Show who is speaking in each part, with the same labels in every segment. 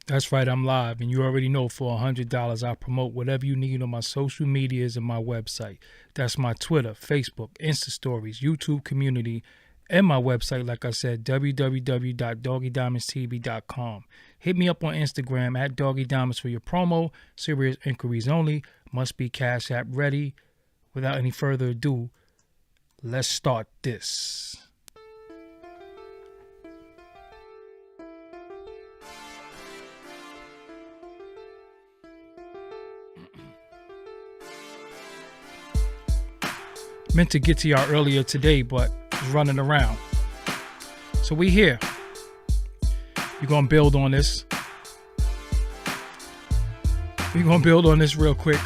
Speaker 1: That's right, I'm live, and you already know for $100 I promote whatever you need on my social medias and my website. That's my Twitter, Facebook, Insta Stories, YouTube community, and my website, like I said, www.doggiediamondstv.com. Hit me up on Instagram at Doggie Diamonds for your promo. Serious inquiries only. Must be Cash App ready. Without any further ado, let's start this. Meant to get to y'all earlier today, but was running around. So we here. We're gonna build on this. We're gonna build on this real quick.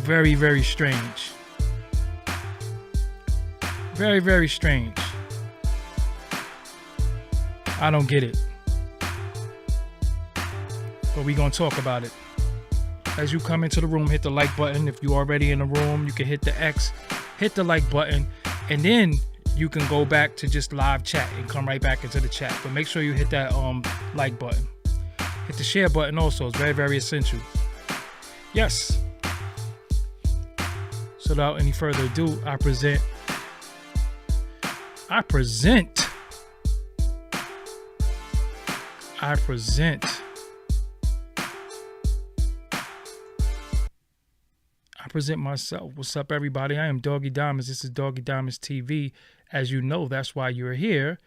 Speaker 1: Very, very strange. Very, very strange. I don't get it. But we're going to talk about it. As you come into the room, hit the like button. If you're already in the room, you can hit the X, hit the like button, and then you can go back to just live chat and come right back into the chat. But make sure you hit that like button. Hit the share button also. It's very, very essential. Yes. So without any further ado, I present myself. What's up, everybody? I am Doggie Diamonds. This is Doggie Diamonds TV. As you know, that's why you're here.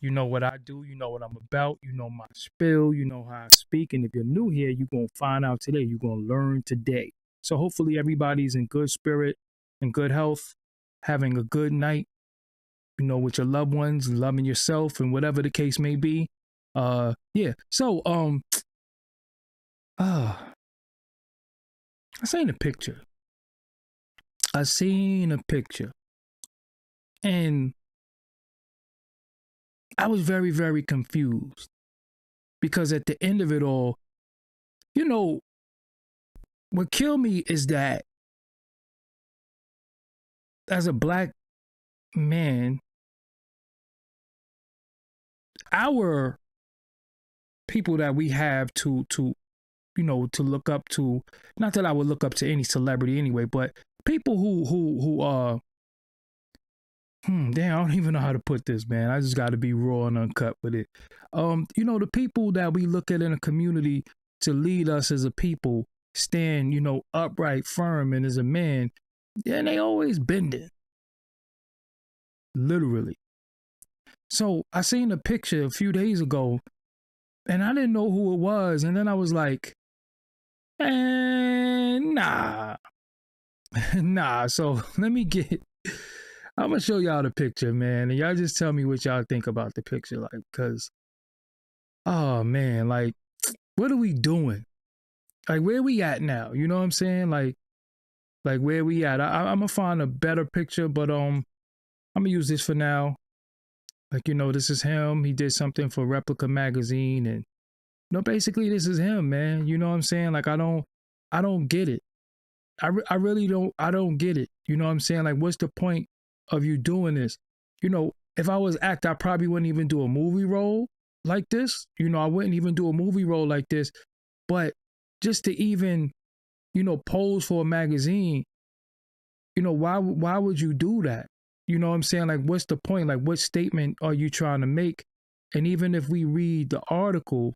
Speaker 1: You know what I do. You know what I'm about. You know my spill. You know how I speak. And if you're new here, you're going to find out today. You're going to learn today. So hopefully everybody's in good spirit and good health, having a good night, you know, with your loved ones, loving yourself, and whatever the case may be. Yeah. So, I seen a picture. And I was very, very confused because at the end of it all, you know, what killed me is that as a black man, our people that we have to you know, to look up to, not that I would look up to any celebrity anyway, but people who damn, I don't even know how to put this, man. I just got to be raw and uncut with it. You know, the people that we look at in a community to lead us as a people, stand, you know, upright, firm, and as a man, and they always bending, literally. So I seen a picture a few days ago, and I didn't know who it was, and then I was like, nah. So I'm gonna show y'all the picture, man, and y'all just tell me what y'all think about the picture, like, cause, oh man, like, what are we doing? Like, where we at now? You know what I'm saying? Like where we at? I'm gonna find a better picture, but I'm gonna use this for now. Like, you know, this is him. He did something for Replica Magazine, and no, basically this is him, man. You know what I'm saying? Like, I don't get it. I really don't get it. You know what I'm saying? Like, what's the point of you doing this? You know, if I was actor, I probably wouldn't even do a movie role like this. You know, I wouldn't even do a movie role like this. But just to even, you know, pose for a magazine, you know, why would you do that? You know what I'm saying? Like, what's the point? Like, what statement are you trying to make? And even if we read the article,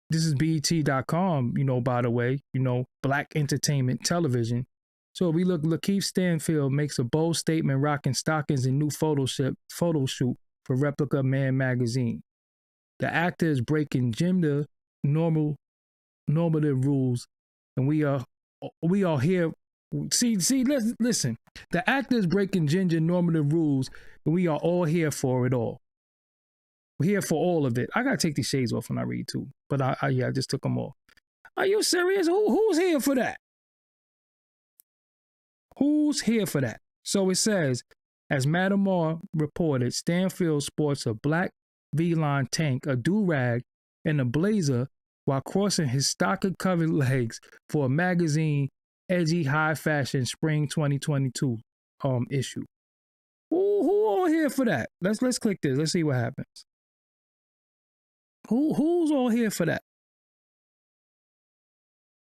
Speaker 1: this is BET.com, you know, by the way, you know, Black Entertainment Television. So we look, LaKeith Stanfield makes a bold statement rocking stockings in new photo shoot for Replica Man Magazine. The actor is breaking gender normative rules, and we are here. See, listen. The actor is breaking gender normative rules, and we are all here for it all. We're here for all of it. I gotta take these shades off when I read too, but I just took them off. Are you serious? Who's here for that? Who's here for that? So it says, as Madam Moore reported, Stanfield sports a black V-line tank, a do-rag, and a blazer while crossing his stocking-covered legs for a magazine edgy high fashion spring 2022 issue. all here for that? Let's click this. Let's see what happens. Who's all here for that?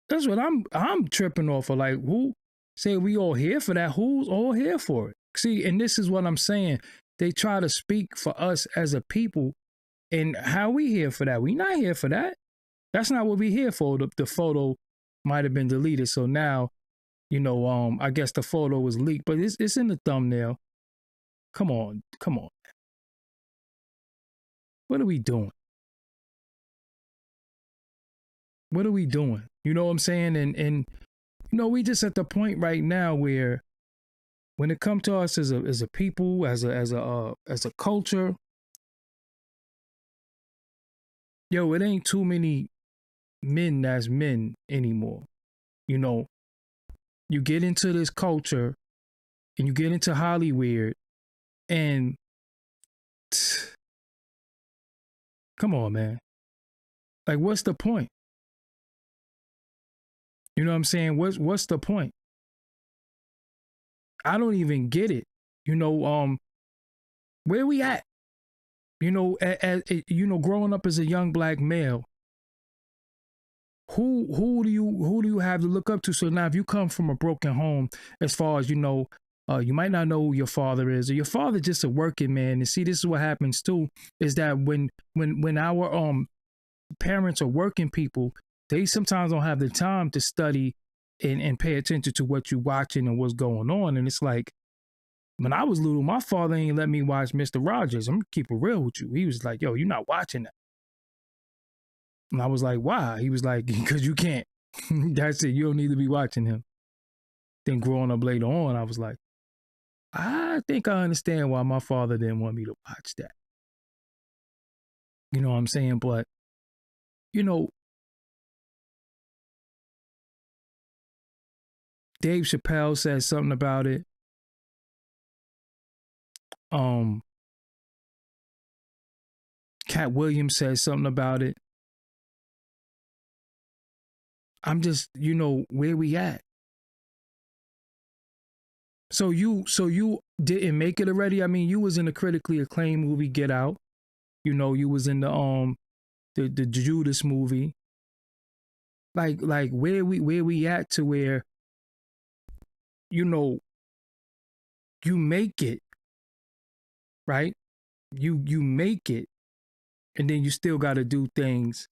Speaker 1: That's what I'm tripping off of. Like, who say we all here for that? Who's all here for it? See, and this is what I'm saying. They try to speak for us as a people, and how we here for that? We not here for that. That's not what we here for. The photo might have been deleted, so now, I guess the photo was leaked, but it's in the thumbnail. Come on. What are we doing? What are we doing? You know what I'm saying? And we just at the point right now where, when it comes to us as a people, as a culture, it ain't too many men that's men anymore. You get into this culture and you get into Hollywood, and come on, man. Like, what's the point? You know what I'm saying? What's the point? I don't even get it. Where we at? Growing up as a young black male, who do you have to look up to? So now, if you come from a broken home, as far as you might not know who your father is, or your father just a working man. And see, this is what happens too, is that when our parents are working people, they sometimes don't have the time to study and pay attention to what you're watching and what's going on. And it's like, when I was little, my father ain't let me watch Mr. Rogers. I'm gonna keep it real with you. He was like, yo, you're not watching that. And I was like, why? He was like, because you can't. That's it. You don't need to be watching him. Then growing up later on, I was like, I think I understand why my father didn't want me to watch that. You know what I'm saying? But, Dave Chappelle said something about it. Cat Williams said something about it. I'm just, where we at? So you didn't make it already? I mean, you was in the critically acclaimed movie Get Out. You was in the Judas movie. Like where we at to where, you make it, right? You make it, and then you still got to do things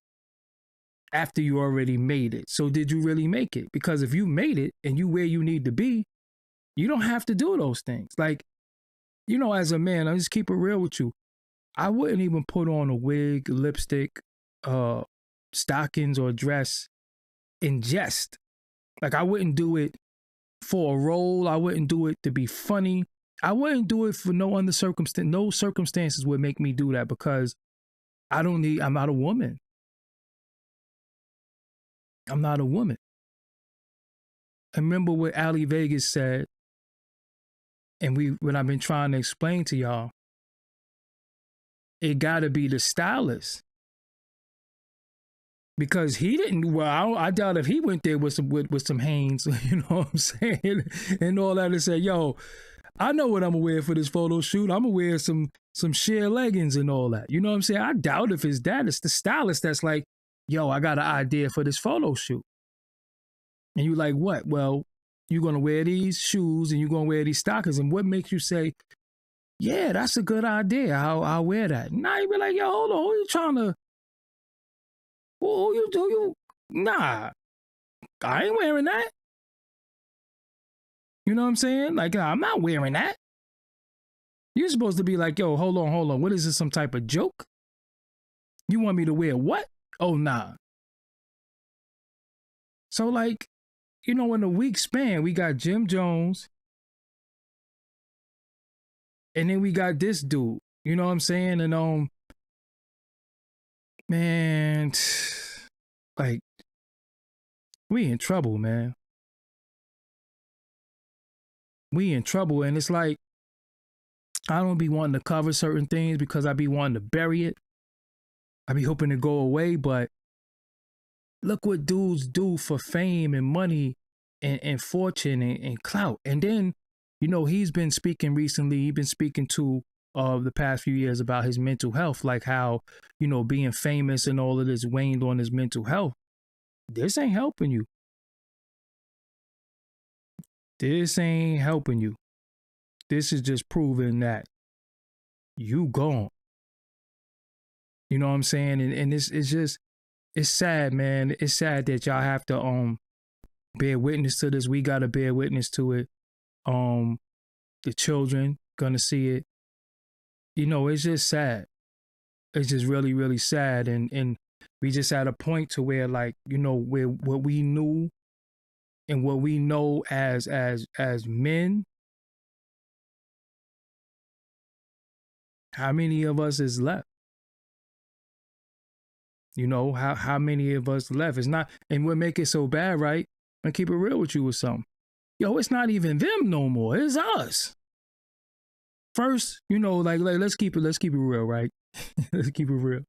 Speaker 1: after you already made it. So did you really make it? Because if you made it and you where you need to be, you don't have to do those things. Like, as a man, I just keep it real with you. I wouldn't even put on a wig, lipstick, stockings, or dress in jest. Like, I wouldn't do it for a role. I wouldn't do it to be funny. I wouldn't do it for no other circumstance. No circumstances would make me do that, because I'm not a woman. I'm not a woman. I remember what Ali Vegas said, and what I've been trying to explain to y'all, it got to be the stylist. Because he didn't, I doubt if he went there with some Hanes, you know what I'm saying, and all that, and said, yo, I know what I'm gonna wear for this photo shoot. I'm gonna wear some sheer leggings and all that. You know what I'm saying? I doubt if it's that. It's the stylist that's like, yo, I got an idea for this photo shoot. And you like, what? Well, you're going to wear these shoes and you're going to wear these stockings. And what makes you say, yeah, that's a good idea. I'll wear that. Now you be like, yo, hold on. Who you trying to, who you, nah, I ain't wearing that. You know what I'm saying? Like, I'm not wearing that. You're supposed to be like, yo, hold on. What is this, some type of joke? You want me to wear what? Oh, nah. So, like, in a week span, we got Jim Jones. And then we got this dude. You know what I'm saying? And, man, like, we in trouble, man. We in trouble. And it's like, I don't be wanting to cover certain things because I be wanting to bury it. I be hoping to go away, but look what dudes do for fame and money and fortune and clout. And then, he's been speaking recently. He's been speaking to of the past few years about his mental health, like how, you know, being famous and all of this waned on his mental health. This ain't helping you. This ain't helping you. This is just proving that you gone. You know what I'm saying? And it's just, it's sad, man. It's sad that y'all have to bear witness to this. We gotta bear witness to it. The children gonna see it. You know, it's just sad. It's just really, really sad. And we just at a point to where, like, you know, where what we knew and what we know as men, how many of us is left? You know, how many of us left? It's not, and what make it so bad, right? And keep it real with you with something. Yo, it's not even them no more. It's us. First, you know, like let's keep it real, right? Let's keep it real.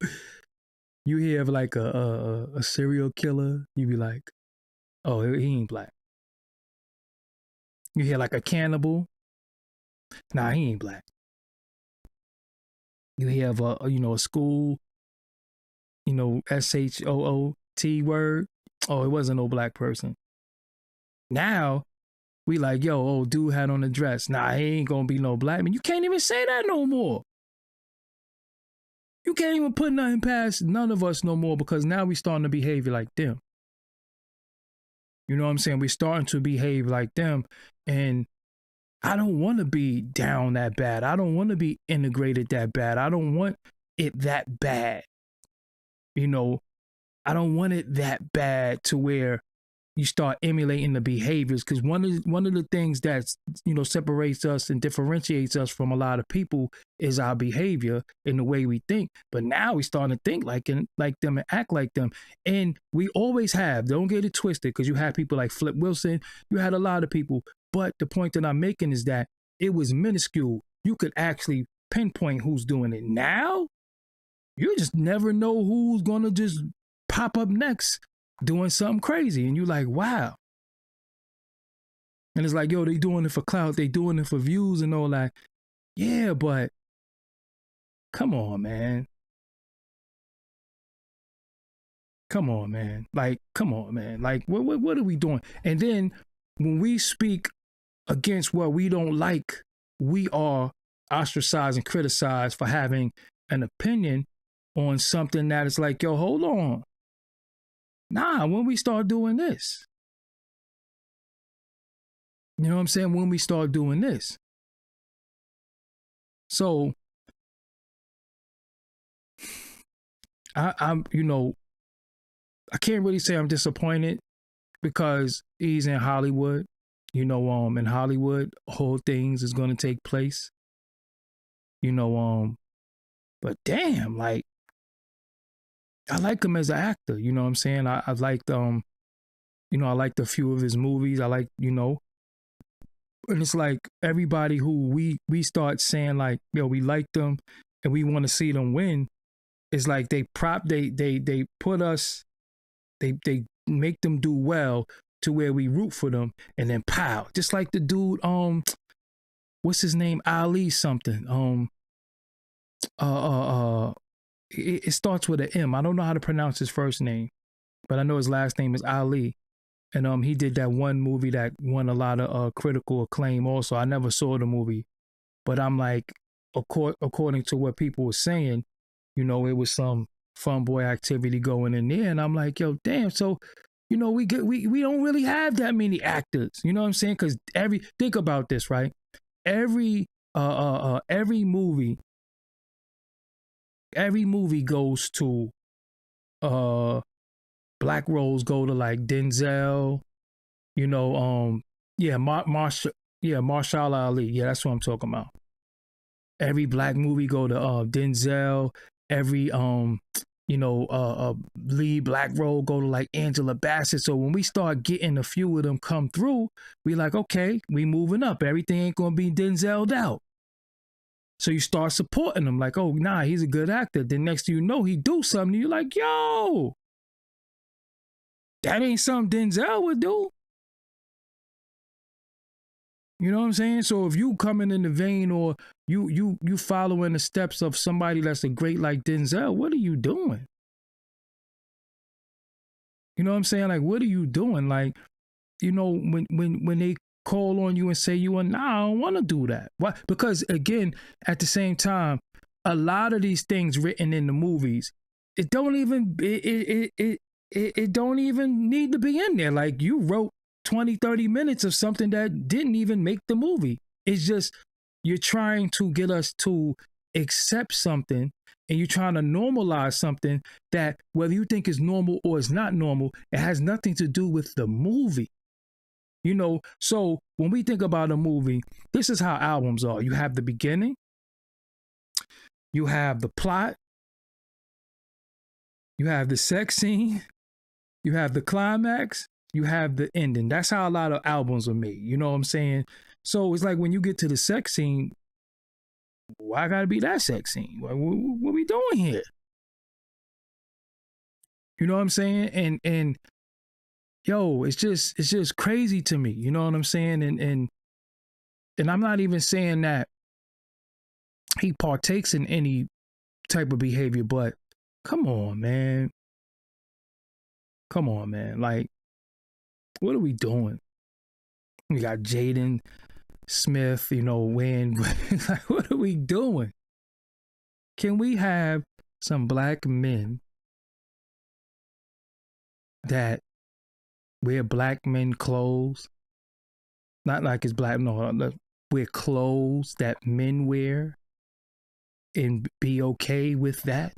Speaker 1: You hear of like a serial killer, you be like, oh, he ain't black. You hear like a cannibal, nah, he ain't black. You hear of a school, you know, SHOOT word, oh, it wasn't no black person. Now we like, yo, oh, dude had on a dress. Nah, he ain't gonna be no black man. You can't even say that no more. You can't even put nothing past none of us no more, because now we starting to behave like them. You know what I'm saying? We're starting to behave like them. And I don't want to be down that bad. I don't want to be integrated that bad. I don't want it that bad. You know, I don't want it that bad to where you start emulating the behaviors, because one of the things that's, you know, separates us and differentiates us from a lot of people is our behavior and the way we think. But now we starting to think like them and act like them, and we always have. Don't get it twisted, because you had people like Flip Wilson. You had a lot of people, but the point that I'm making is that it was minuscule. You could actually pinpoint who's doing it. Now you just never know who's gonna just pop up next doing something crazy, and you like, wow. And it's like, yo, they doing it for clout, they doing it for views and all that. Yeah, but come on, man. Come on, man. Like, come on, man. Like, what are we doing? And then when we speak against what we don't like, we are ostracized and criticized for having an opinion on something that is like, yo, hold on. Nah, when we start doing this, you know what I'm saying? When we start doing this. So I'm, you know, I can't really say I'm disappointed, because he's in Hollywood. You know, in Hollywood, whole things is gonna take place. You know, but damn, like, I like him as an actor, you know what I'm saying? I liked you know, I liked a few of his movies. I like, you know, and it's like everybody who we start saying like, yo, we like them and we want to see them win. It's like they put us, they make them do well to where we root for them, and then pow, just like the dude, what's his name? Ali something. It starts with an M. I don't know how to pronounce his first name, but I know his last name is Ali. And he did that one movie that won a lot of critical acclaim also. I never saw the movie, but I'm like, according to what people were saying, you know, it was some fun boy activity going in there. And I'm like, yo, damn. So, you know, we don't really have that many actors. You know what I'm saying? Because think about this, right? Every movie goes to black roles go to like Denzel, you know, Marshall Ali. Yeah, that's what I'm talking about. Every black movie go to Denzel. Every lead black role go to like Angela Bassett. So when we start getting a few of them come through, we like, okay, we moving up. Everything ain't gonna be Denzel'd out. So you start supporting him, like, oh, nah, he's a good actor. Then next thing you know, he do something, you're like, yo, that ain't something Denzel would do. You know what I'm saying? So if you coming in the vein, or you following the steps of somebody that's a great like Denzel, what are you doing? You know what I'm saying? Like, what are you doing? Like, when they call on you and say you are, nah, I don't want to do that. Why? Because again, at the same time, a lot of these things written in the movies, it don't even it don't even need to be in there. Like, you wrote 20-30 minutes of something that didn't even make the movie. It's just, you're trying to get us to accept something, and you're trying to normalize something that, whether you think is normal or is not normal, it has nothing to do with the movie. So when we think about a movie, this is how albums are. You have the beginning, you have the plot, you have the sex scene, you have the climax, you have the ending. That's how a lot of albums are made. You know what I'm saying? So it's like, when you get to the sex scene, why gotta be that sex scene? What are we doing here? You know what I'm saying? And yo, it's just crazy to me. You know what I'm saying? And I'm not even saying that he partakes in any type of behavior, but come on, man. Come on, man. Like, what are we doing? We got Jaden Smith, when like, what are we doing? Can we have some black men that wear black men clothes? Not like it's black, no, wear clothes that men wear, and be okay with that.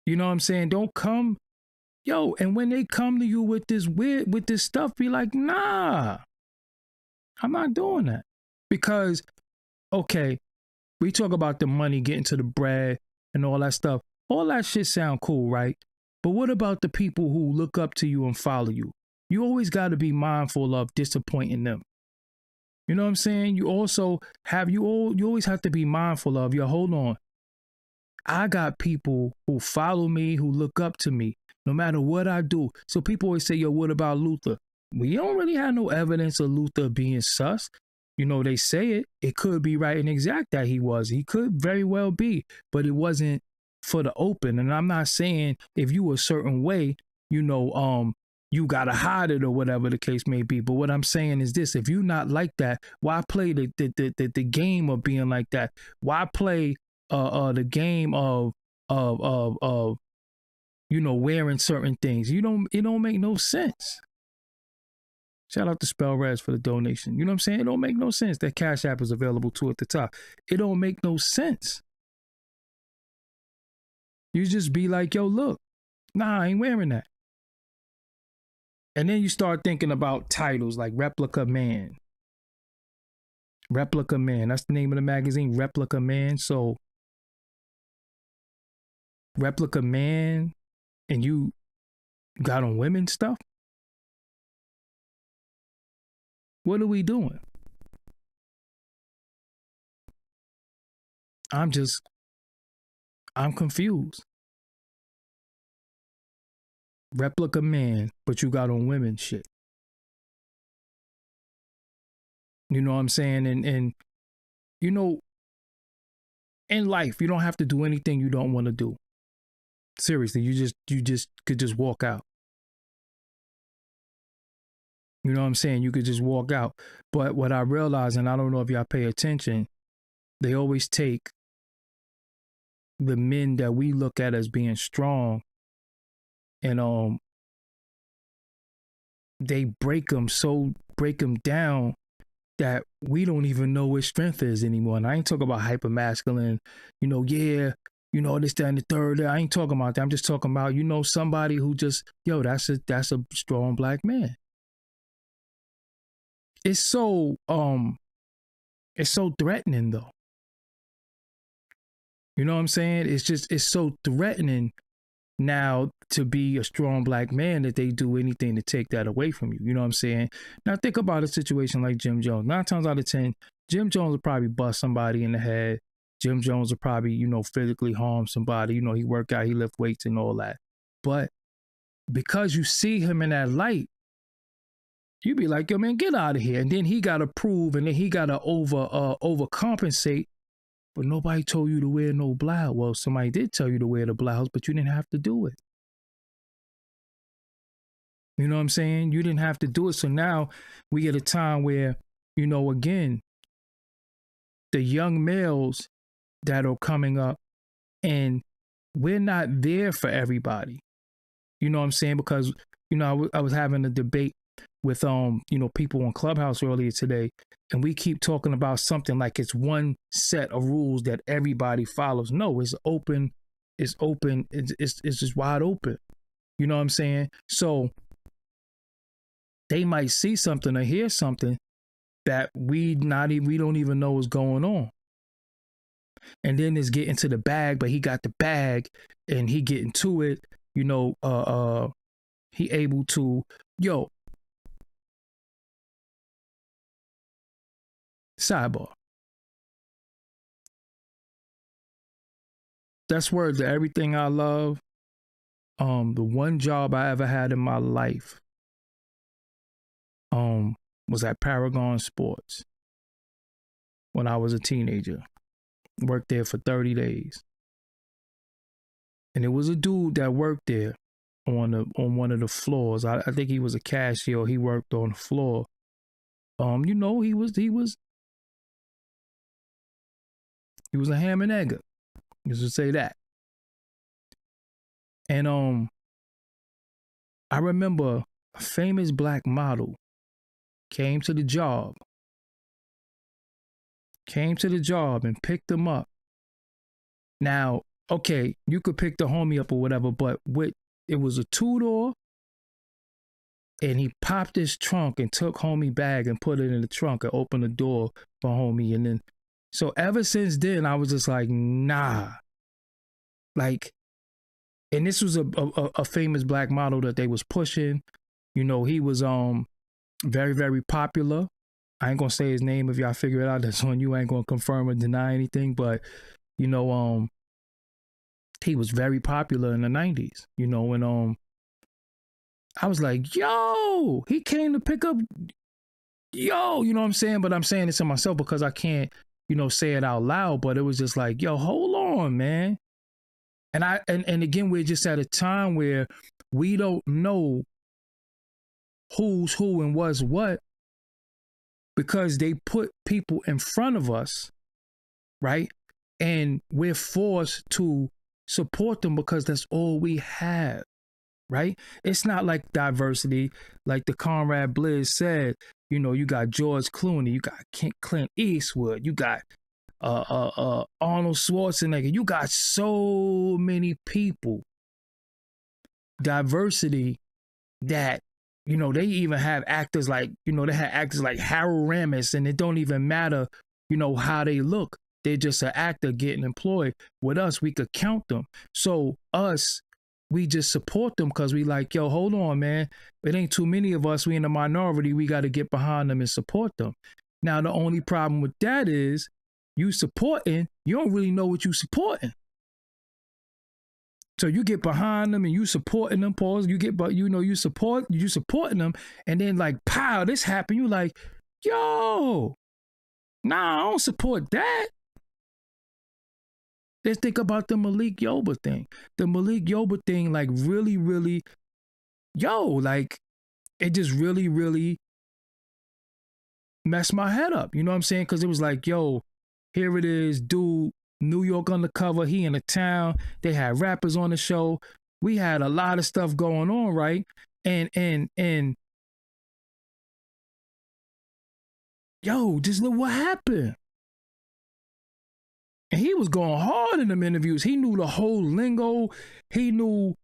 Speaker 1: You know what I'm saying? Don't come, and when they come to you with this stuff, be like, nah, I'm not doing that. Because, okay, we talk about the money, getting to the bread and all that stuff. All that shit sound cool, right? But what about the people who look up to you and follow you? You always got to be mindful of disappointing them. You know what I'm saying? You also have, you always have to be mindful of, hold on. I got people who follow me, who look up to me, no matter what I do. So people always say, what about Luther? We don't really have no evidence of Luther being sus. They say it could be right and exact that he was. He could very well be, but it wasn't for the open. And I'm not saying if you a certain way, you gotta hide it or whatever the case may be. But what I'm saying is this: if you're not like that, why play the game of being like that? Why play the game of wearing certain things? It don't make no sense. Shout out to Spell Res for the donation. You know what I'm saying? It don't make no sense. That Cash App is available too at the top. It don't make no sense. You just be like, look, nah, I ain't wearing that. And then you start thinking about titles like Replica Man. Replica Man. That's the name of the magazine, Replica Man. So, Replica Man, and you got on women's stuff? What are we doing? I'm confused. Replica Man, but you got on women's shit. You know what I'm saying? And in life, you don't have to do anything you don't want to do. Seriously, you just could just walk out. You know what I'm saying? You could just walk out. But what I realize, and I don't know if y'all pay attention, they always take the men that we look at as being strong, and they break them down that we don't even know what strength is anymore. And I ain't talking about hyper masculine, this, that, and the third. I ain't talking about that. I'm just talking about, somebody who just, that's a strong black man. It's so threatening though. You know what I'm saying? It's so threatening now to be a strong black man that they do anything to take that away from you. You know what I'm saying? Now think about a situation like Jim Jones. 9 times out of 10, Jim Jones will probably bust somebody in the head. Jim Jones will probably, physically harm somebody. He work out, he lift weights and all that. But because you see him in that light, You be like, yo, man, get out of here. And then he got to prove, and then he got to overcompensate. But nobody told you to wear no blouse. Well, somebody did tell you to wear the blouse, but you didn't have to do it. You know what I'm saying? You didn't have to do it. So now we get a time where, you know, again, the young males that are coming up, and we're not there for everybody. You know what I'm saying? Because, you know, I was having a debate with, you know, people on Clubhouse earlier today, and we keep talking about something like it's one set of rules that everybody follows. No, it's open. It's open. It's just wide open. You know what I'm saying? So they might see something or hear something that we don't even know what's going on. And then it's getting to the bag, but he got the bag and he getting to it, you know, he able to, yo, sidebar. That's word to everything I love. The one job I ever had in my life was at Paragon Sports when I was a teenager. Worked there for 30 days. And it was a dude that worked there on one of the floors. I think he was a cashier. He worked on the floor. You know, he was a ham and egger. Just to say that. And I remember a famous black model came to the job and picked him up. Now, okay, you could pick the homie up or whatever, but it was a two-door, and he popped his trunk and took homie bag and put it in the trunk and opened the door for homie. And then, so ever since then, I was just like, nah. Like, and this was a famous black model that they was pushing. You know, he was very, very popular. I ain't gonna say his name. If y'all figure it out, that's on you. I ain't gonna confirm or deny anything, but you know, he was very popular in the 90s, you know, and I was like, yo, he came to pick up, yo, you know what I'm saying? But I'm saying it to myself because I can't, you know, say it out loud, but it was just like, yo, hold on, man. And again, we're just at a time where we don't know who's who and what's what, because they put people in front of us, right? And we're forced to support them because that's all we have, right? It's not like diversity, like the Conrad Bliss said. You know, you got George Clooney, you got Clint Eastwood, you got Arnold Schwarzenegger, you got so many people. Diversity that, you know, they even have actors like, you know, they had actors like Harold Ramis, and it don't even matter, you know, how they look. They're just an actor getting employed. With us, we could count them. So us, we just support them because we like, yo, hold on, man. It ain't too many of us. We in the minority. We got to get behind them and support them. Now, the only problem with that is you supporting, you don't really know what you supporting. So you get behind them and you supporting them, pause. You get, but you know, you supporting them, and then like, pow, this happened. You like, yo, nah, I don't support that. Let's think about the Malik Yoba thing. The Malik Yoba thing, like really, really, yo, like it just really, really messed my head up. You know what I'm saying? Because it was like, yo, here it is, dude, New York undercover. He in the town. They had rappers on the show. We had a lot of stuff going on, right? And yo, just look what happened. And he was going hard in them interviews. He knew the whole lingo. He knew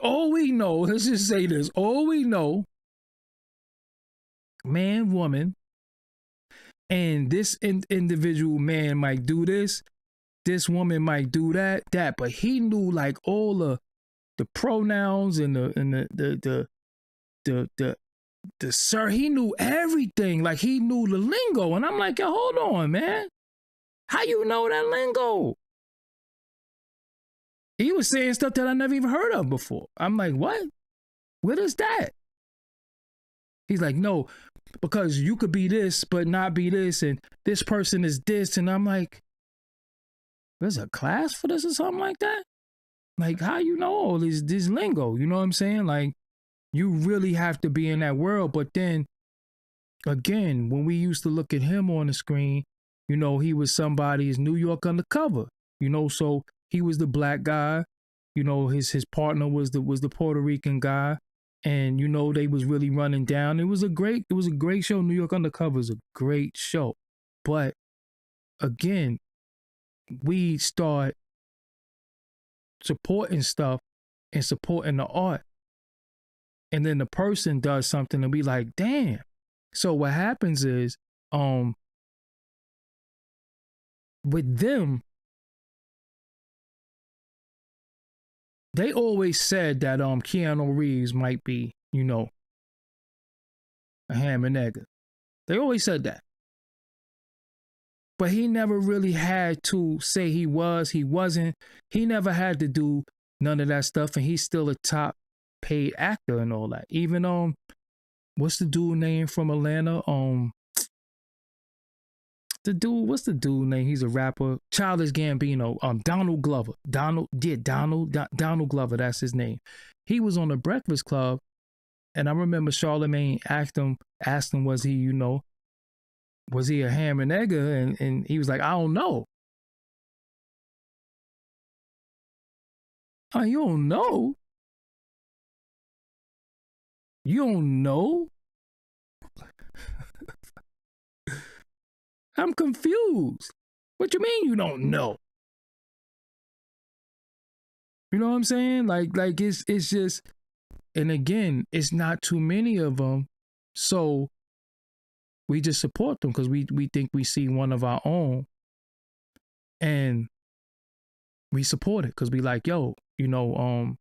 Speaker 1: all we know. Let's just say this. All we know, man, woman, and this individual man might do this. This woman might do that. But he knew like all the pronouns and the sir, he knew everything. Like he knew the lingo. And I'm like, yo, hold on, man. How you know that lingo? He was saying stuff that I never even heard of before. I'm like, what? What is that? He's like, no, because you could be this, but not be this. And this person is this. And I'm like, there's a class for this or something like that? Like, how you know all this lingo? You know what I'm saying? Like, you really have to be in that world. But then, again, when we used to look at him on the screen, you know, he was somebody's New York undercover. You know, so he was the black guy. You know, his partner was the Puerto Rican guy. And, you know, they was really running down. It was a great show. New York Undercover is a great show. But, again, we start supporting stuff and supporting the art. And then the person does something and be like, damn. So what happens is, with them, they always said that Keanu Reeves might be, you know, a ham and egg. They always said that. But he never really had to say he was, he wasn't. He never had to do none of that stuff, and he's still a top paid actor and all that. Even what's the dude name from Atlanta? What's the dude name? He's a rapper. Childish Gambino. Donald Glover. Donald Glover. That's his name. He was on the Breakfast Club, and I remember Charlemagne asked him, was he, you know, was he a ham and egger? And he was like, I don't know. Oh, you don't know? You don't know? I'm confused. What you mean you don't know? You know what I'm saying? Like it's just, and again, it's not too many of them. So we just support them because we think we see one of our own, and we support it because we like, yo, you know,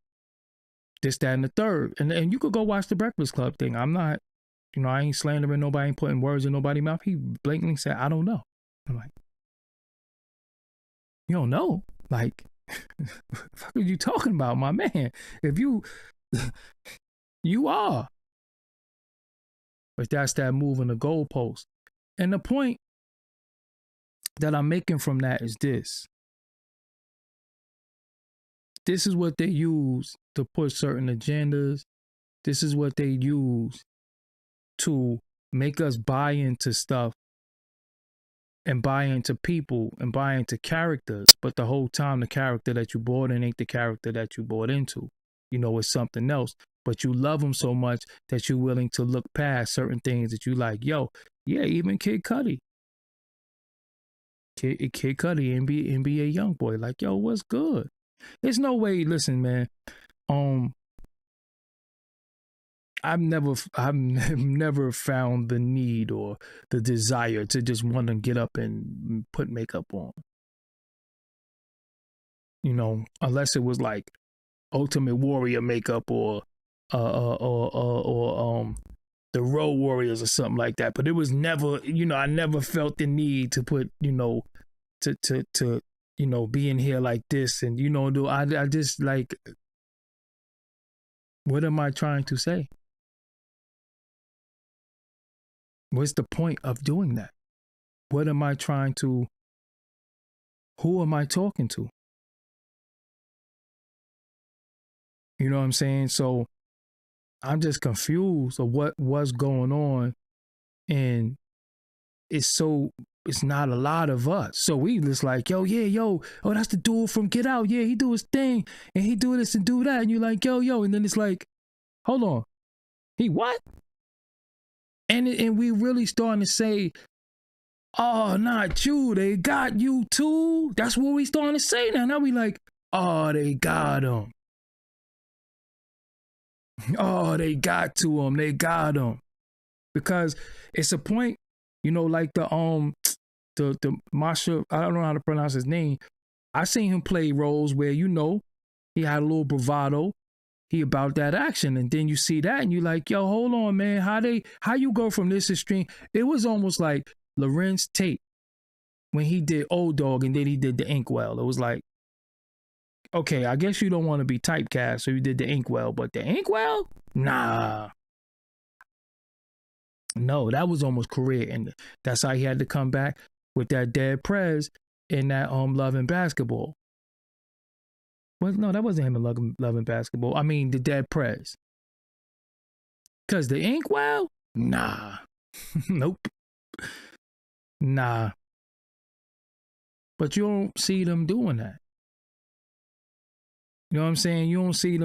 Speaker 1: this, that, and the third. And you could go watch the Breakfast Club thing. I'm not, you know, I ain't slandering nobody, I ain't putting words in nobody's mouth. He blatantly said, I don't know. I'm like, you don't know? Like, what the fuck are you talking about, my man? If you, you are. But that's that moving the goalpost. And the point that I'm making from that is this. This is what they use to push certain agendas. This is what they use to make us buy into stuff and buy into people and buy into characters. But the whole time, the character that you bought in ain't the character that you bought into. You know, it's something else. But you love them so much that you're willing to look past certain things that you like. Yo, yeah, even Kid Cudi. Kid Cudi, NBA Youngboy. Like, yo, what's good? There's no way, listen, man. I've never found the need or the desire to just want to get up and put makeup on. You know, unless it was like Ultimate Warrior makeup or the Road Warriors or something like that. But it was never, you know, I never felt the need to put, you know, to you know, be in here like this and, you know, I just like, what am I trying to say? What's the point of doing that? What am I trying to, who am I talking to? You know what I'm saying? So I'm just confused of what was going on. And it's not a lot of us. So we just like, yo, oh, that's the dude from Get Out. Yeah, he do his thing and he do this and do that. And you're like, yo. And then it's like, hold on. He what? And we really starting to say, oh, not you. They got you too. That's what we starting to say now. Now we like, oh, they got him. Oh, they got to him. They got him. Because it's a point, you know, like the Masha, I don't know how to pronounce his name. I seen him play roles where, you know, he had a little bravado. He about that action. And then you see that and you like, yo, hold on, man. How you go from this extreme? It was almost like Lorenz Tate when he did Old Dog and then he did The Inkwell. It was like, Okay, I guess you don't want to be typecast, so you did the inkwell, but the inkwell? Nah. No, that was almost career ending. That's how he had to come back with that dead prez in that Love and Basketball. Well, no, that wasn't him in Love and Basketball. I mean the dead prez. Cause the inkwell? Nah. Nope. Nah. But you don't see them doing that. You know what I'm saying? You don't see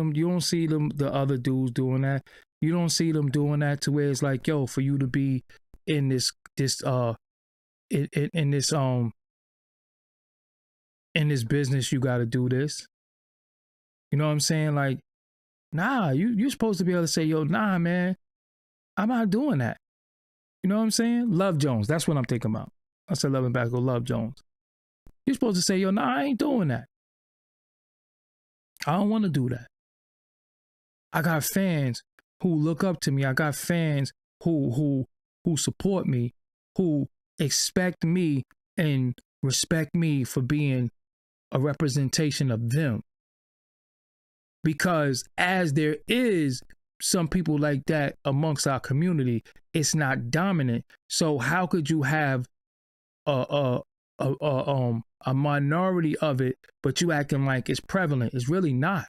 Speaker 1: them, the other dudes doing that. You don't see them doing that to where it's like, yo, for you to be in this in this business, you gotta do this. You know what I'm saying? Like, nah, you're supposed to be able to say, yo, nah, man, I'm not doing that. You know what I'm saying? Love Jones, that's what I'm thinking about. I said Love and Basketball, Love Jones. You're supposed to say, yo, nah, I ain't doing that. I don't want to do that. I got fans who look up to me. I got fans who support me, who expect me and respect me for being a representation of them. Because as there is some people like that amongst our community, it's not dominant. So how could you have a minority of it, but you acting like it's prevalent? It's really not,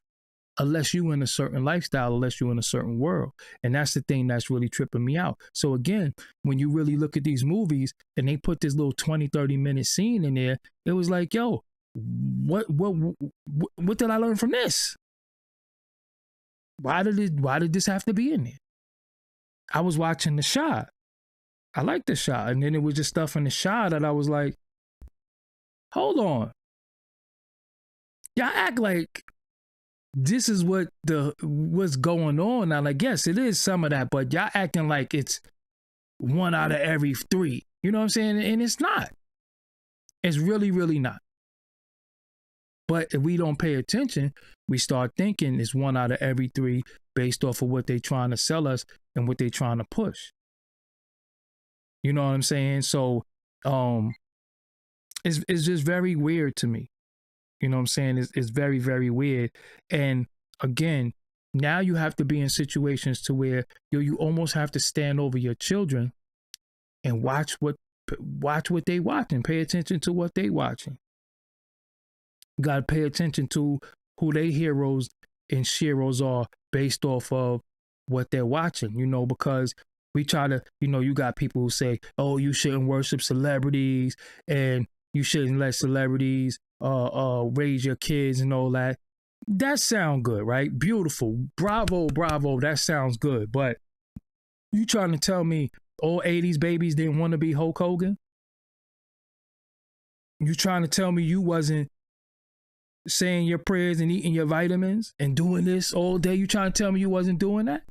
Speaker 1: unless you in a certain lifestyle, unless you in a certain world. And that's the thing that's really tripping me out. So again, when you really look at these movies and they put this little 20-30 minute scene in there, it was like, yo, what did I learn from this? Why did this have to be in there? I was watching The Shot. I liked The Shot. And then it was just stuff in The Shot that I was like, hold on. Y'all act like this is what's going on. Now, I guess it is some of that, but y'all acting like it's 1 out of every 3. You know what I'm saying? And it's not. It's really, really not. But if we don't pay attention, we start thinking it's 1 out of every 3 based off of what they're trying to sell us and what they're trying to push. You know what I'm saying? So it's just very weird to me. You know what I'm saying? It's very, very weird. And again, now you have to be in situations to where you almost have to stand over your children and watch what they watching. Pay attention to what they watching. You got to pay attention to who they heroes and sheroes are based off of what they're watching, you know, because we try to, you know, you got people who say, oh, you shouldn't worship celebrities and you shouldn't let celebrities raise your kids and all that. That sound good, right? Beautiful. Bravo, bravo. That sounds good. But you trying to tell me all 80s babies didn't want to be Hulk Hogan? You trying to tell me you wasn't saying your prayers and eating your vitamins and doing this all day? You trying to tell me you wasn't doing that?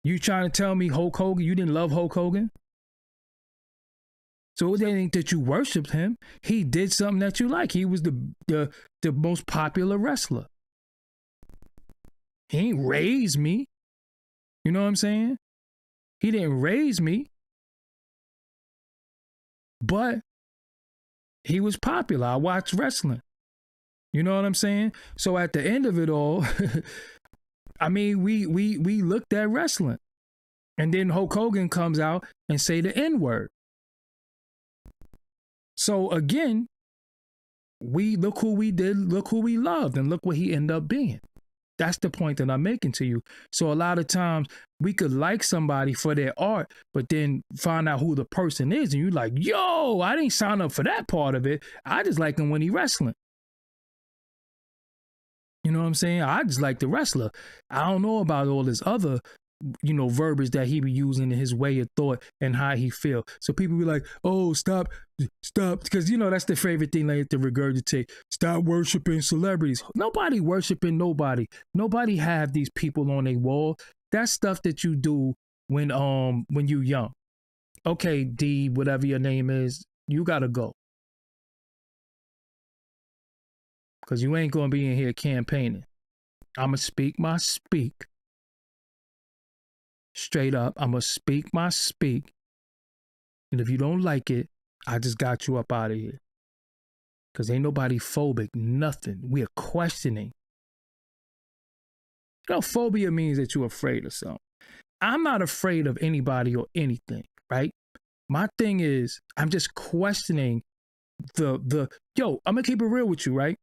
Speaker 1: You trying to tell me Hulk Hogan, you didn't love Hulk Hogan? So it ain't that you worshiped him. He did something that you like. He was the most popular wrestler. He ain't raised me. You know what I'm saying? He didn't raise me. But he was popular. I watched wrestling. You know what I'm saying? So at the end of it all, I mean, we looked at wrestling. And then Hulk Hogan comes out and say the N-word. So again, we look who we did, look who we loved, and look what he ended up being. That's the point that I'm making to you. So a lot of times we could like somebody for their art, but then find out who the person is. And you're like, yo, I didn't sign up for that part of it. I just like him when he wrestling. You know what I'm saying? I just like the wrestler. I don't know about all this other, you know, verbiage that he be using in his way of thought and how he feel. So people be like, oh, stop. Because, you know, that's the favorite thing they have to regurgitate. Stop worshiping celebrities. Nobody worshiping nobody. Nobody have these people on their wall. That's stuff that you do when you young. Okay, D, whatever your name is, you got to go. Because you ain't going to be in here campaigning. I'm going to speak my speak. Straight up, I'm going to speak my speak. And if you don't like it, I just got you up out of here. Because ain't nobody phobic, nothing. We are questioning. You know, phobia means that you're afraid of something. I'm not afraid of anybody or anything, right? My thing is, I'm just questioning yo, I'm gonna keep it real with you, right?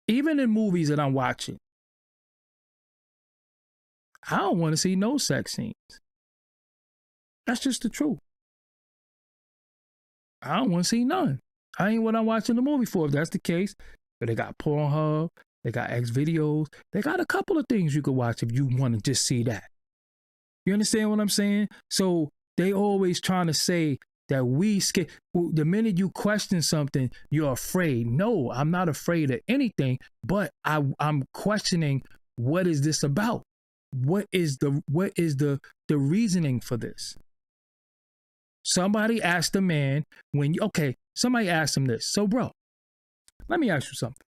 Speaker 1: Even in movies that I'm watching, I don't want to see no sex scenes. That's just the truth. I don't want to see none. I ain't what I'm watching the movie for. If that's the case, but they got Pornhub, they got X videos, they got a couple of things you could watch if you want to just see that. You understand what I'm saying? So they always trying to say that we scared. The minute you question something, you're afraid. No, I'm not afraid of anything, but I'm questioning, what is this about? What is the reasoning for this? Somebody asked a man somebody asked him this. So, bro, let me ask you something.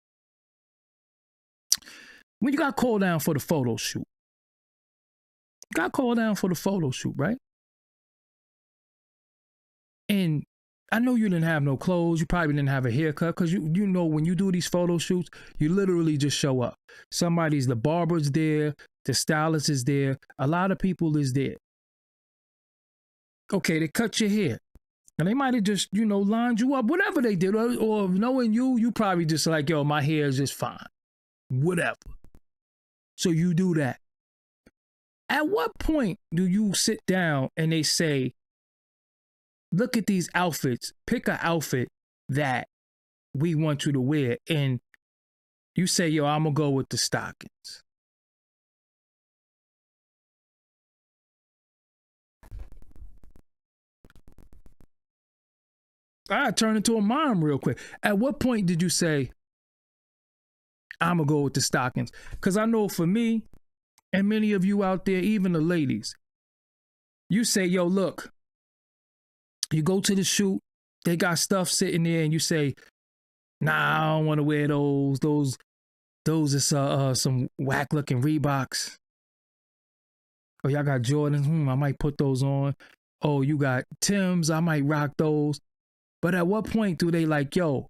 Speaker 1: When you got called down for the photo shoot, right? And I know you didn't have no clothes. You probably didn't have a haircut, because you know when you do these photo shoots, you literally just show up. The barber's there, the stylist is there, a lot of people is there. Okay, they cut your hair. And they might have just, lined you up, whatever they did. Or knowing you probably just like, yo, my hair is just fine. Whatever. So you do that. At what point do you sit down and they say, look at these outfits, pick an outfit that we want you to wear, and you say, yo, I'm going to go with the stockings? I turn into a mom real quick. At what point did you say, I'm going to go with the stockings? Because I know for me, and many of you out there, even the ladies, you say, yo, look, you go to the shoot, they got stuff sitting there, and you say, nah, I don't want to wear those. Those are some whack looking Reeboks. Oh, y'all got Jordans. I might put those on. Oh, you got Timbs. I might rock those. But at what point do they like, yo,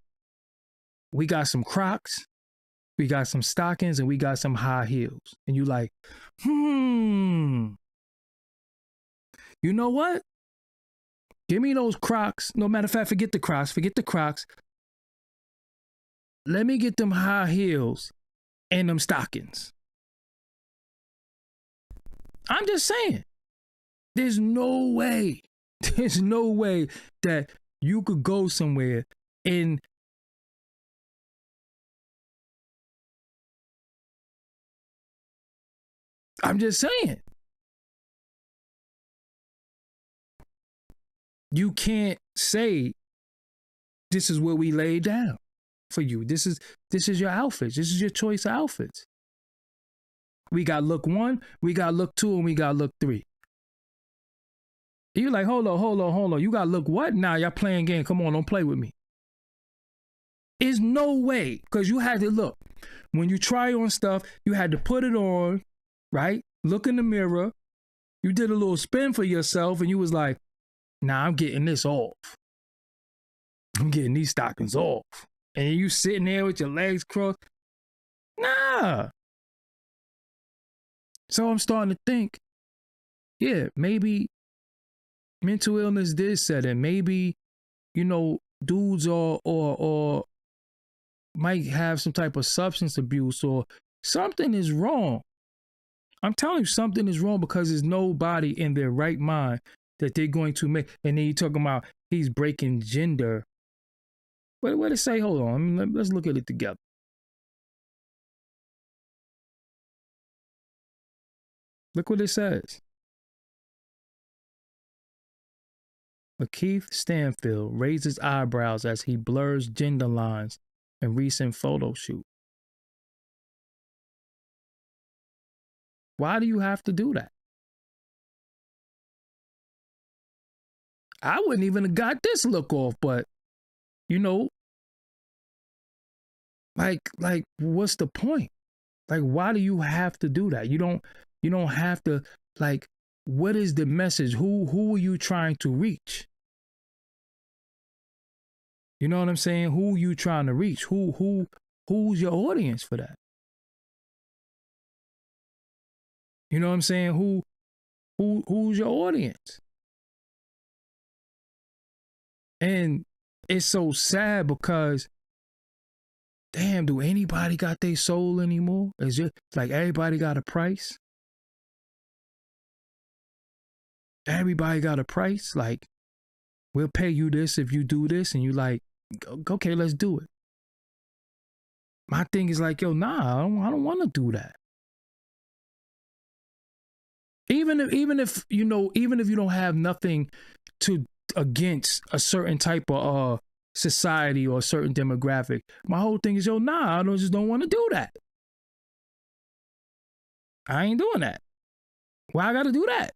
Speaker 1: we got some Crocs, we got some stockings, and we got some high heels? And you like, you know what? Give me those Crocs. No, matter of fact, forget the Crocs. Let me get them high heels and them stockings. I'm just saying, there's no way that you could go somewhere and I'm just saying, you can't say this is what we laid down for you. This is your outfits. This is your choice of outfits. We got look 1, we got look 2, and we got look 3. You like, hold on. You got look what? Nah, y'all playing game. Come on, don't play with me. There's no way, because you had to look. When you try on stuff, you had to put it on, right? Look in the mirror. You did a little spin for yourself, and you was like, nah, I'm getting this off. I'm getting these stockings off. And you sitting there with your legs crossed. Nah. So I'm starting to think, yeah, maybe mental illness did set in. Maybe, dudes or might have some type of substance abuse, or something is wrong. I'm telling you, something is wrong, because there's nobody in their right mind that they're going to make. And then you're talking about he's breaking gender. What did it say? Hold on. Let's look at it together. Look what it says. LaKeith Stanfield raises eyebrows as he blurs gender lines in recent photo shoot. Why do you have to do that? I wouldn't even have got this look off, but like what's the point? Like, why do you have to do that? You don't have to. Like, what is the message? Who are you trying to reach? You know what I'm saying? Who you trying to reach? Who's your audience for that? You know what I'm saying? Who's your audience? And it's so sad because, damn, do anybody got their soul anymore? It's just like everybody got a price. Everybody got a price. Like, we'll pay you this if you do this, and you like, okay, let's do it. My thing is like, yo, nah, I don't want to do that. Even if you know, even if you don't have nothing to against a certain type of society or a certain demographic, my whole thing is, yo, nah, I just don't want to do that. I ain't doing that. Why I gotta do that?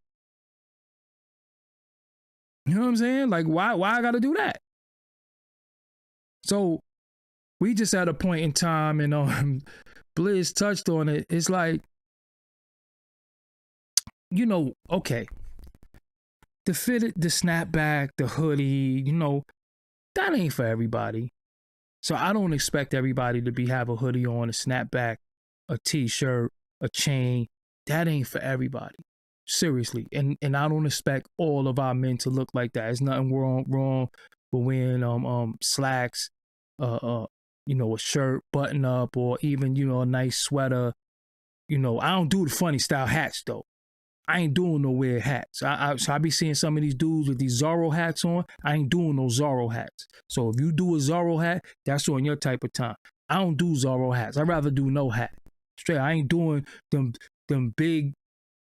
Speaker 1: You know what I'm saying? Like, why I gotta do that? So we just at a point in time, and Blizz touched on it. It's like, you know, okay, the fitted, the snapback, the hoodie, you know, that ain't for everybody. So I don't expect everybody to have a hoodie on, a snapback, a t-shirt, a chain. That ain't for everybody. Seriously. And I don't expect all of our men to look like that. There's nothing wrong with wearing slacks, you know, a shirt, button up, or even, you know, a nice sweater. You know, I don't do the funny style hats though. I ain't doing no weird hats. So I be seeing some of these dudes with these Zorro hats on. I ain't doing no Zorro hats. So if you do a Zorro hat, that's on your type of time. I don't do Zorro hats. I'd rather do no hat. Straight. I ain't doing them big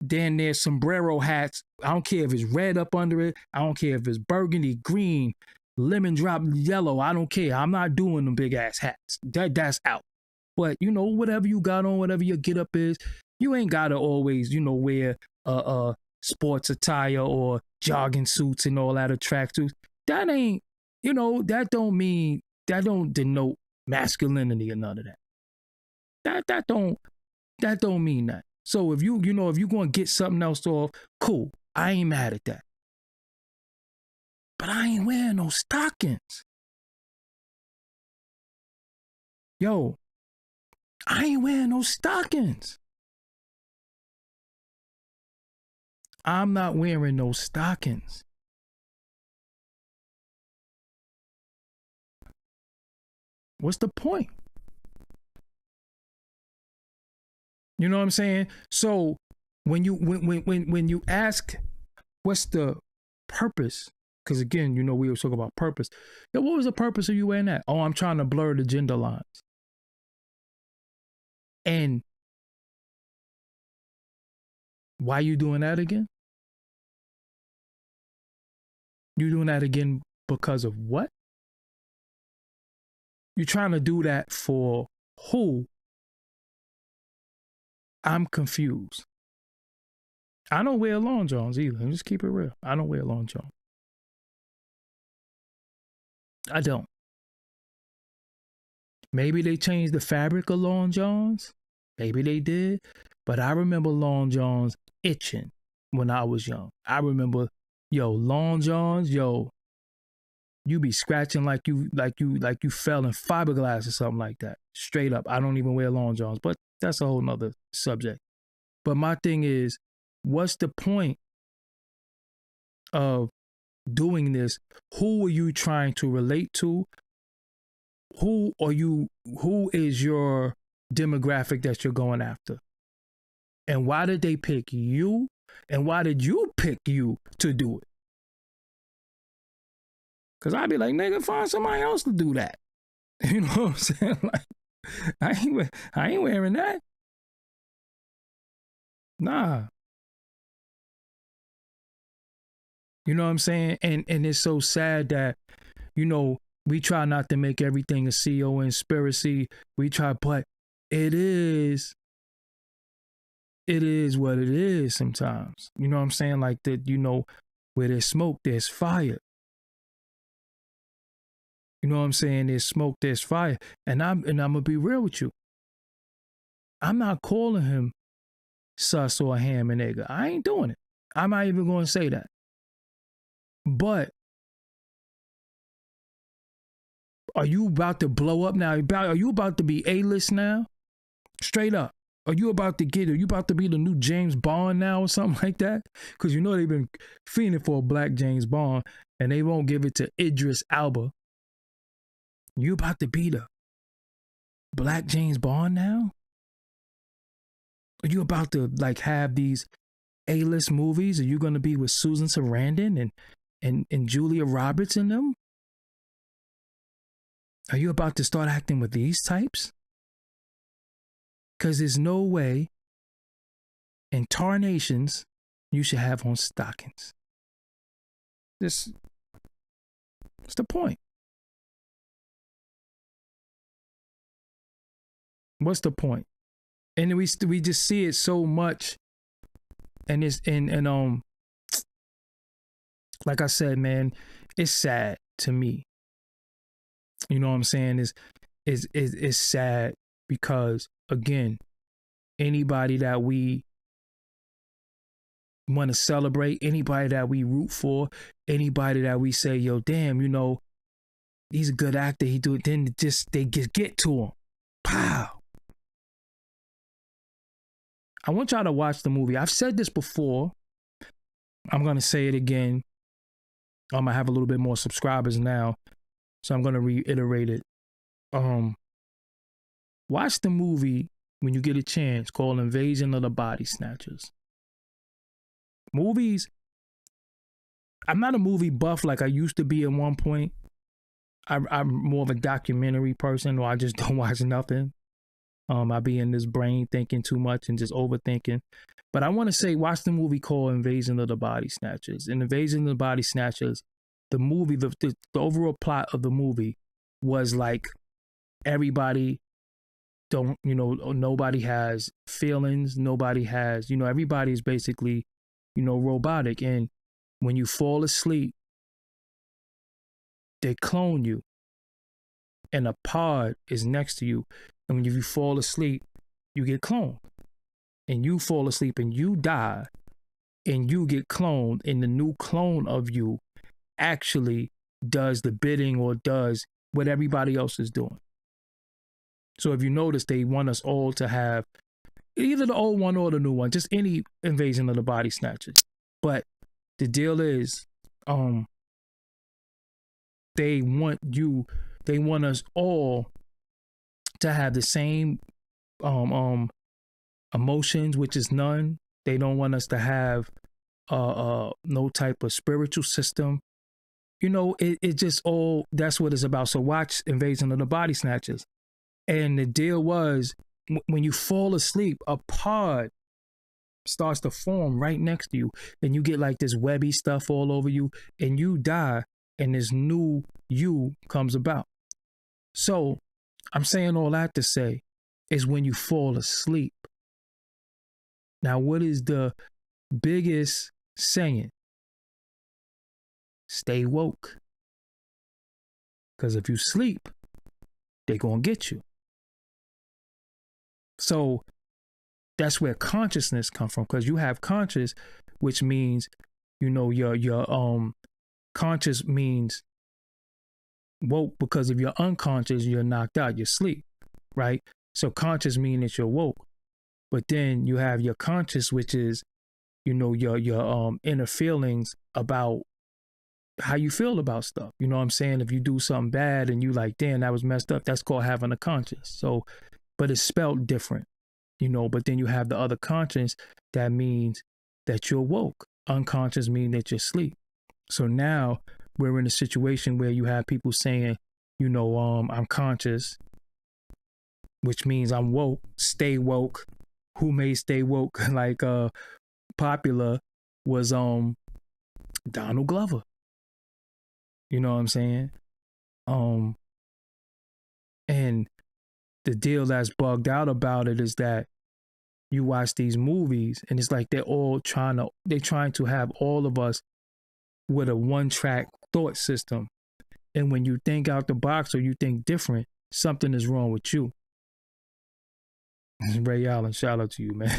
Speaker 1: damn near sombrero hats. I don't care if it's red up under it. I don't care if it's burgundy, green, lemon drop yellow. I don't care. I'm not doing them big ass hats. That's out. But you know, whatever you got on, whatever your get up is, you ain't gotta always, you know, wear sports attire or jogging suits and all that, or tracksuits. That ain't, you know, that don't denote masculinity or none of that. That don't mean that. So if you know, if you're gonna get something else off, cool. I ain't mad at that. But I ain't wearing no stockings. Yo, I ain't wearing no stockings. I'm not wearing no stockings. What's the point? You know what I'm saying? So when you ask what's the purpose, because again, you know, we were talking about purpose. Yo, what was the purpose of you wearing that? Oh, I'm trying to blur the gender lines. And why you doing that again? You doing that again because of what? You're trying to do that for who? I'm confused. I don't wear long johns either. Let's just keep it real. I don't wear long johns. I don't. Maybe they changed the fabric of long johns. Maybe they did. But I remember long johns itching when I was young. I remember, yo, long johns, yo, you be scratching like you fell in fiberglass or something like that. Straight up. I don't even wear long johns, but that's a whole nother subject. But my thing is, what's the point of doing this? Who are you trying to relate to? Who is your demographic that you're going after? And why did they pick you? And why did you pick you to do it? Because I'd be like, nigga, find somebody else to do that. You know what I'm saying? Like, I ain't wearing that. Nah. You know what I'm saying? And it's so sad that, you know, we try not to make everything a CEO conspiracy. We try, but it is what it is sometimes. You know what I'm saying? Like that, you know, where there's smoke, there's fire. You know what I'm saying? There's smoke, there's fire. And I'm gonna be real with you. I'm not calling him sus or a ham and nigga. I ain't doing it. I'm not even gonna say that. But Are you about to blow up now? Are you about to be A-list now? Straight up. Are you about to be the new James Bond now or something like that? Because you know they've been fiending for a black James Bond and they won't give it to Idris Elba. You about to be the black James Bond now? Are you about to like have these A-list movies? Are you going to be with Susan Sarandon and Julia Roberts in them? Are you about to start acting with these types? Because there's no way in tarnations you should have on stockings. What's the point? What's the point? And we just see it so much, and it's like I said, man, it's sad to me. You know what I'm saying? It's sad because, again, anybody that we want to celebrate, anybody that we root for, anybody that we say, yo, damn, you know, he's a good actor, he do it, then just they get to him. Pow. I want y'all to watch the movie. I've said this before. I'm going to say it again. I have a little bit more subscribers now, so I'm going to reiterate it. Watch the movie when you get a chance called Invasion of the Body Snatchers. Movies, I'm not a movie buff like I used to be at one point. I'm more of a documentary person, or I just don't watch nothing. I be in this brain thinking too much and just overthinking. But I want to say, watch the movie called Invasion of the Body Snatchers. In Invasion of the Body Snatchers, the movie, the overall plot of the movie was like everybody don't, you know, nobody has feelings. Nobody has, you know, everybody's basically, you know, robotic. And when you fall asleep, they clone you. And a pod is next to you. And when you fall asleep, you get cloned. And you fall asleep and you die. And you get cloned. And the new clone of you actually does the bidding or does what everybody else is doing. So if you notice, they want us all to have either the old one or the new one, just any Invasion of the Body Snatchers. But the deal is, they want us all to have the same emotions, which is none. They don't want us to have no type of spiritual system. You know, it just all, that's what it's about. So watch Invasion of the Body Snatchers. And the deal was, when you fall asleep, a pod starts to form right next to you. And you get like this webby stuff all over you. And you die. And this new you comes about. So I'm saying all that to say is when you fall asleep. Now, what is the biggest saying? Stay woke. Because if you sleep, they're going to get you. So that's where consciousness comes from, because you have conscious, which means, you know, your conscious means woke, because if you're unconscious, you're knocked out, you're asleep, right? So conscious means that you're woke. But then you have your conscious, which is, you know, your inner feelings about how you feel about stuff. You know what I'm saying? If you do something bad and you like, damn, that was messed up, that's called having a conscience. So, but it's spelled different, you know, but then you have the other conscience that means that you're woke. Unconscious means that you're asleep. So now we're in a situation where you have people saying, you know, I'm conscious, which means I'm woke, stay woke. Who made stay woke like popular was Donald Glover. You know what I'm saying? And the deal that's bugged out about it is that you watch these movies and it's like they're trying to have all of us with a one-track thought system. And when you think out the box or you think different, something is wrong with you. Ray Allen, shout out to you, man.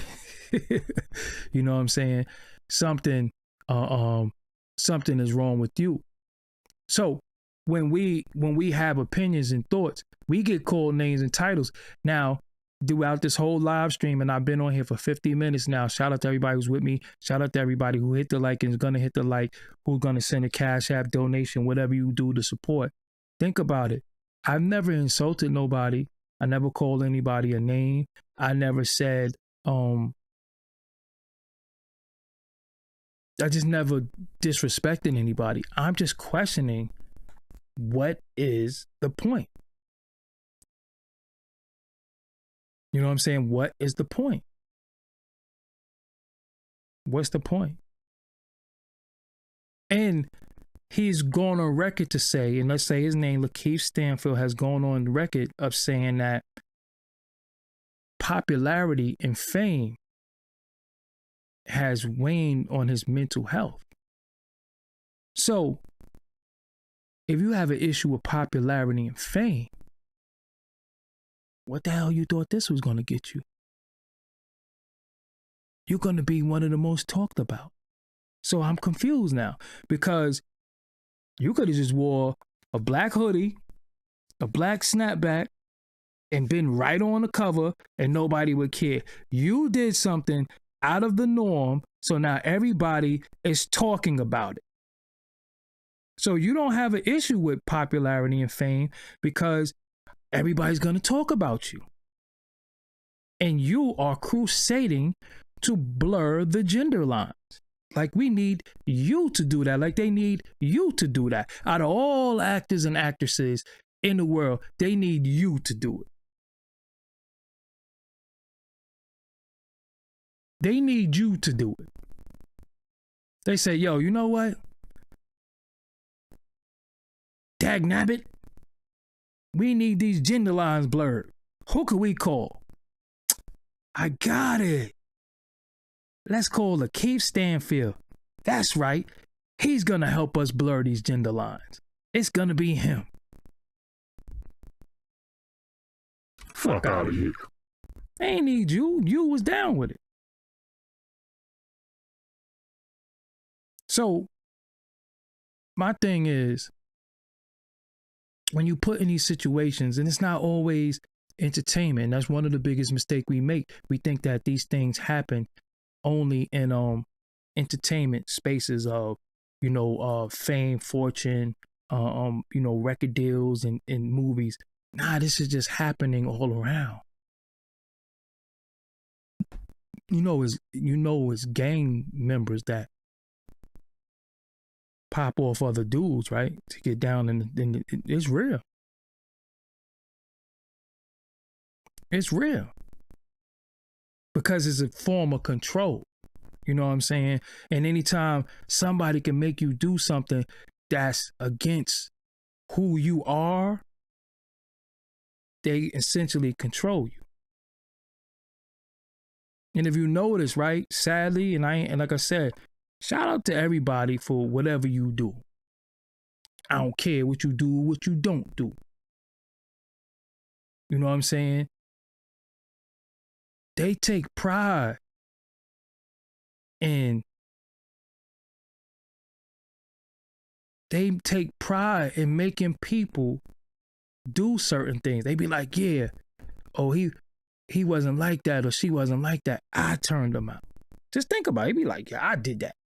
Speaker 1: You know what I'm saying? Something is wrong with you. So when we have opinions and thoughts, we get called names and titles. Now, throughout this whole live stream, and I've been on here for 50 minutes now. Shout out to everybody who's with me. Shout out to everybody who hit the like and is gonna hit the like, who's gonna send a Cash App donation, whatever you do to support. Think about it. I've never insulted nobody. I never called anybody a name. I never said, I just never disrespected anybody. I'm just questioning, what is the point? You know what I'm saying? What is the point? What's the point? And he's gone on record to say, and let's say his name, LaKeith Stanfield, has gone on record of saying that popularity and fame has waned on his mental health. So, if you have an issue with popularity and fame, what the hell you thought this was going to get you? You're going to be one of the most talked about. So I'm confused now, because you could have just wore a black hoodie, a black snapback, and been right on the cover and nobody would care. You did something out of the norm, so now everybody is talking about it. So you don't have an issue with popularity and fame because everybody's going to talk about you. And you are crusading to blur the gender lines. Like, we need you to do that. Like, they need you to do that. Out of all actors and actresses in the world, they need you to do it. They need you to do it. They say, yo, you know what? Dagnabbit, we need these gender lines blurred. Who could we call? I got it. Let's call LaKeith Stanfield. That's right. He's going to help us blur these gender lines. It's going to be him. Fuck out of here. They ain't need you. You was down with it. So, my thing is, when you put in these situations, and it's not always entertainment, that's one of the biggest mistakes we make. We think that these things happen only in entertainment spaces of, fame, fortune, record deals and movies. Nah, this is just happening all around. It's gang members that pop off other dudes, right? To get down and it's real. It's real. Because it's a form of control. You know what I'm saying? And anytime somebody can make you do something that's against who you are, they essentially control you. And if you notice, right, sadly, and like I said, shout out to everybody for whatever you do. I don't care what you do, what you don't do. You know what I'm saying? They take pride in making people do certain things. They be like, yeah, oh, he wasn't like that or she wasn't like that. I turned them out. Just think about it. He be like, yeah, I did that.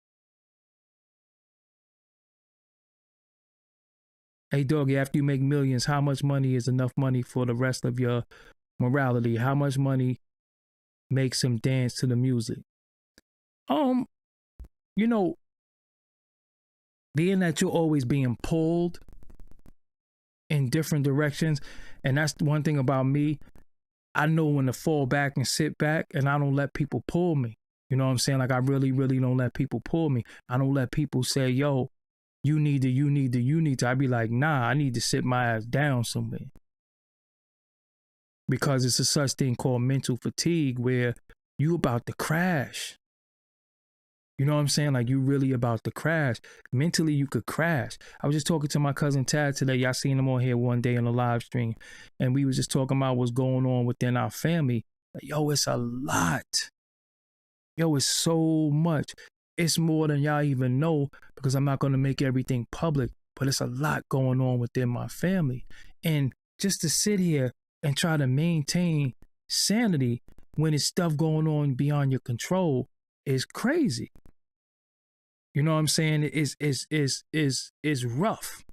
Speaker 1: Hey, doggy, after you make millions, how much money is enough money for the rest of your morality? How much money makes him dance to the music? Being that you're always being pulled in different directions, and that's one thing about me, I know when to fall back and sit back, and I don't let people pull me. You know what I'm saying? Like, I really, really don't let people pull me. I don't let people say, yo, you need to. I'd be like, nah, I need to sit my ass down somewhere. Because it's a such thing called mental fatigue where you about to crash. You know what I'm saying? Like, you really about to crash. Mentally, you could crash. I was just talking to my cousin Tad today. Y'all seen him on here one day on a live stream. And we was just talking about what's going on within our family. Like, yo, it's a lot. Yo, it's so much. It's more than y'all even know, because I'm not going to make everything public. but it's a lot going on within my family. And just to sit here and try to maintain sanity when it's stuff going on beyond your control is crazy. You know what I'm saying? Is rough.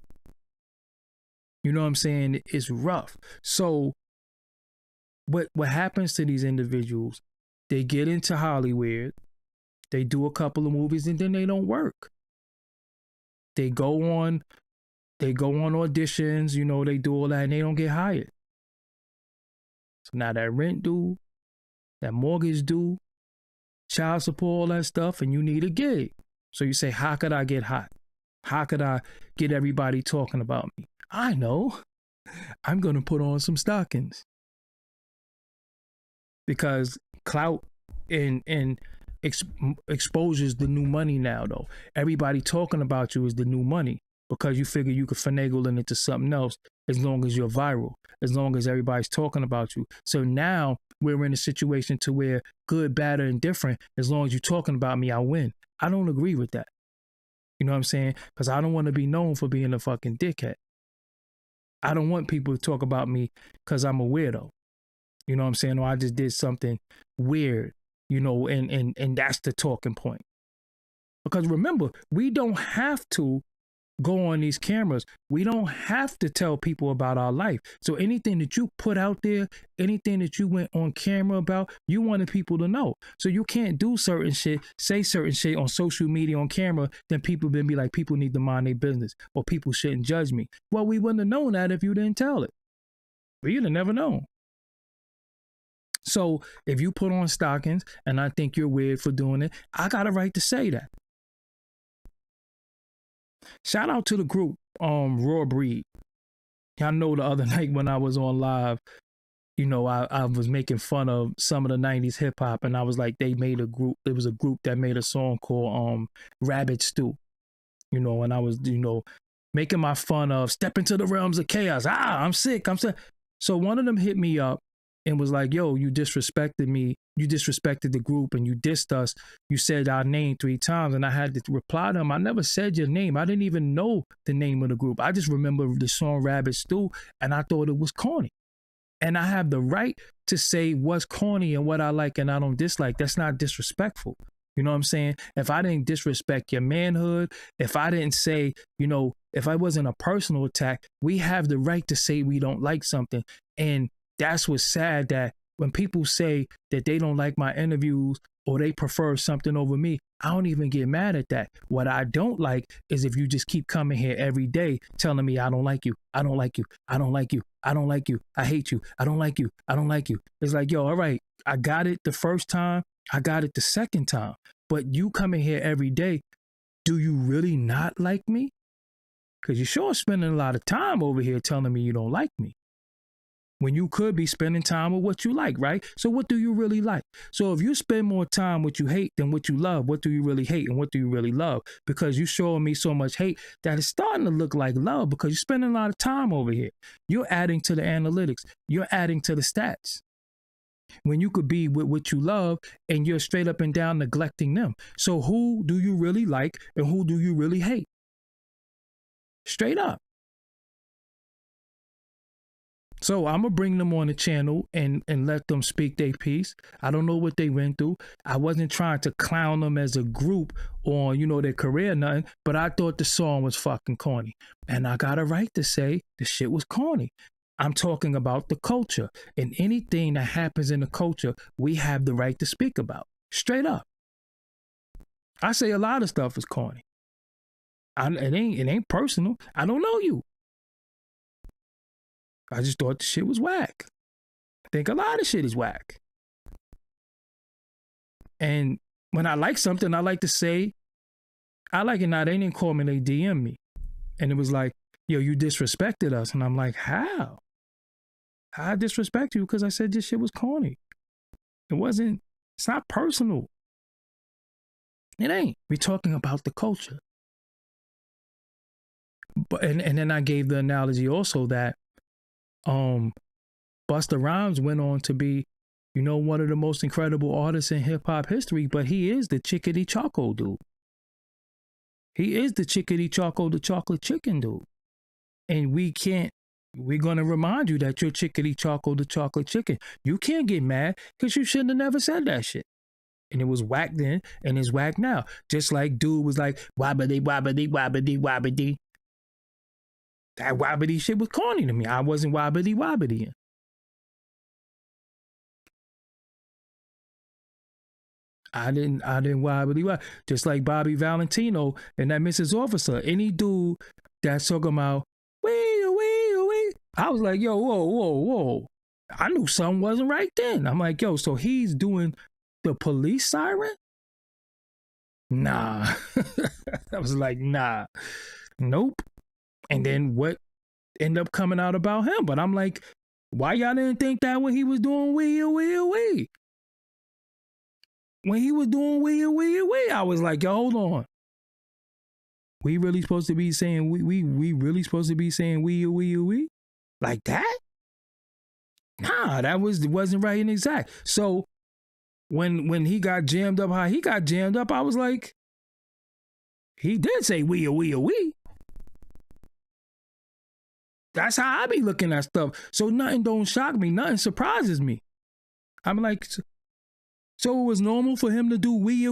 Speaker 1: You know what I'm saying? It's rough. So what happens to these individuals? They get into Hollywood, they do a couple of movies, and then they don't work. They go on auditions, you know, they do all that, and they don't get hired. So now that rent due, that mortgage due, child support, all that stuff, and you need a gig. So you say, how could I get hot? How could I get everybody talking about me? I know. I'm going to put on some stockings. Because clout and exposure is the new money now, though. Everybody talking about you is the new money because you figure you could finagle it into something else as long as you're viral, as long as everybody's talking about you. So now we're in a situation to where good, bad, or indifferent, as long as you're talking about me, I win. I don't agree with that. You know what I'm saying? Because I don't want to be known for being a fucking dickhead. I don't want people to talk about me because I'm a weirdo. You know what I'm saying? Or I just did something weird, you know, and that's the talking point. Because remember, we don't have to go on these cameras. We don't have to tell people about our life. So anything that you put out there, anything that you went on camera about, you wanted people to know. So you can't do certain shit, say certain shit on social media, on camera, then people then be like, people need to mind their business or people shouldn't judge me. Well, we wouldn't have known that if you didn't tell it. We'd have never known. So if you put on stockings and I think you're weird for doing it, I got a right to say that. Shout out to the group, Raw Breed. Y'all know the other night when I was on live, you know, I was making fun of some of the 90s hip hop, and I was like, they made a group. There was a group that made a song called Rabbit Stew, you know, and I was, you know, making my fun of step into the realms of chaos. I'm sick. So one of them hit me up and was like, yo, you disrespected me. You disrespected the group and you dissed us. You said our name 3 times. And I had to reply to him. I never said your name. I didn't even know the name of the group. I just remember the song Rabbit Stew and I thought it was corny. And I have the right to say what's corny and what I like and I don't dislike. That's not disrespectful. You know what I'm saying? If I didn't disrespect your manhood, if I didn't say, you know, if I wasn't a personal attack, we have the right to say we don't like something. And that's what's sad, that when people say that they don't like my interviews or they prefer something over me, I don't even get mad at that. What I don't like is if you just keep coming here every day telling me I don't like you, I don't like you, I don't like you, I don't like you, I hate you, I don't like you, I don't like you. It's like, yo, all right, I got it the first time, I got it the second time, but you coming here every day, do you really not like me? Because you're sure spending a lot of time over here telling me you don't like me, when you could be spending time with what you like, right? So what do you really like? So if you spend more time what you hate than what you love, what do you really hate and what do you really love? Because you're showing me so much hate that it's starting to look like love because you're spending a lot of time over here. You're adding to the analytics. You're adding to the stats. When you could be with what you love and you're straight up and down neglecting them. So who do you really like and who do you really hate? Straight up. So I'm going to bring them on the channel and let them speak their piece. I don't know what they went through. I wasn't trying to clown them as a group on, you know, their career or nothing, but I thought the song was fucking corny. And I got a right to say the shit was corny. I'm talking about the culture. And anything that happens in the culture, we have the right to speak about. Straight up. I say a lot of stuff is corny. It ain't personal. I don't know you. I just thought the shit was whack. I think a lot of shit is whack. And when I like something, I like to say, I like it now. They didn't call me, they DM me. And it was like, yo, you disrespected us. And I'm like, how? How I disrespect you? Because I said this shit was corny. It's not personal. It ain't. We're talking about the culture. But and then I gave the analogy also that Busta Rhymes went on to be, you know, one of the most incredible artists in hip hop history, but he is the chickadee choco dude. He is the chickadee choco, the chocolate chicken dude. And we're going to remind you that you're chickadee choco, the chocolate chicken. You can't get mad because you shouldn't have never said that shit. And it was whack then and it's whack now. Just like dude was like, wobbity, wobbity, wobbity, wobbity. That wobbity shit was corny to me. I wasn't wobbity, wobbity. I didn't wobbly wobbly. Just like Bobby Valentino and that Mrs. Officer. Any dude that's talking about wee. I was like, yo, whoa. I knew something wasn't right then. I'm like, yo, so he's doing the police siren? Nah. I was like, nah. Nope. And then what ended up coming out about him? But I'm like, why y'all didn't think that when he was doing wee? When he was doing wee, I was like, yo, hold on. We really supposed to be saying we really supposed to be saying wee? Like that? Nah, that wasn't right and exact. So when he got jammed up, how he got jammed up, I was like, he did say wee. That's how I be looking at stuff. So nothing don't shock me, nothing surprises me. I'm like, so it was normal for him to do wee.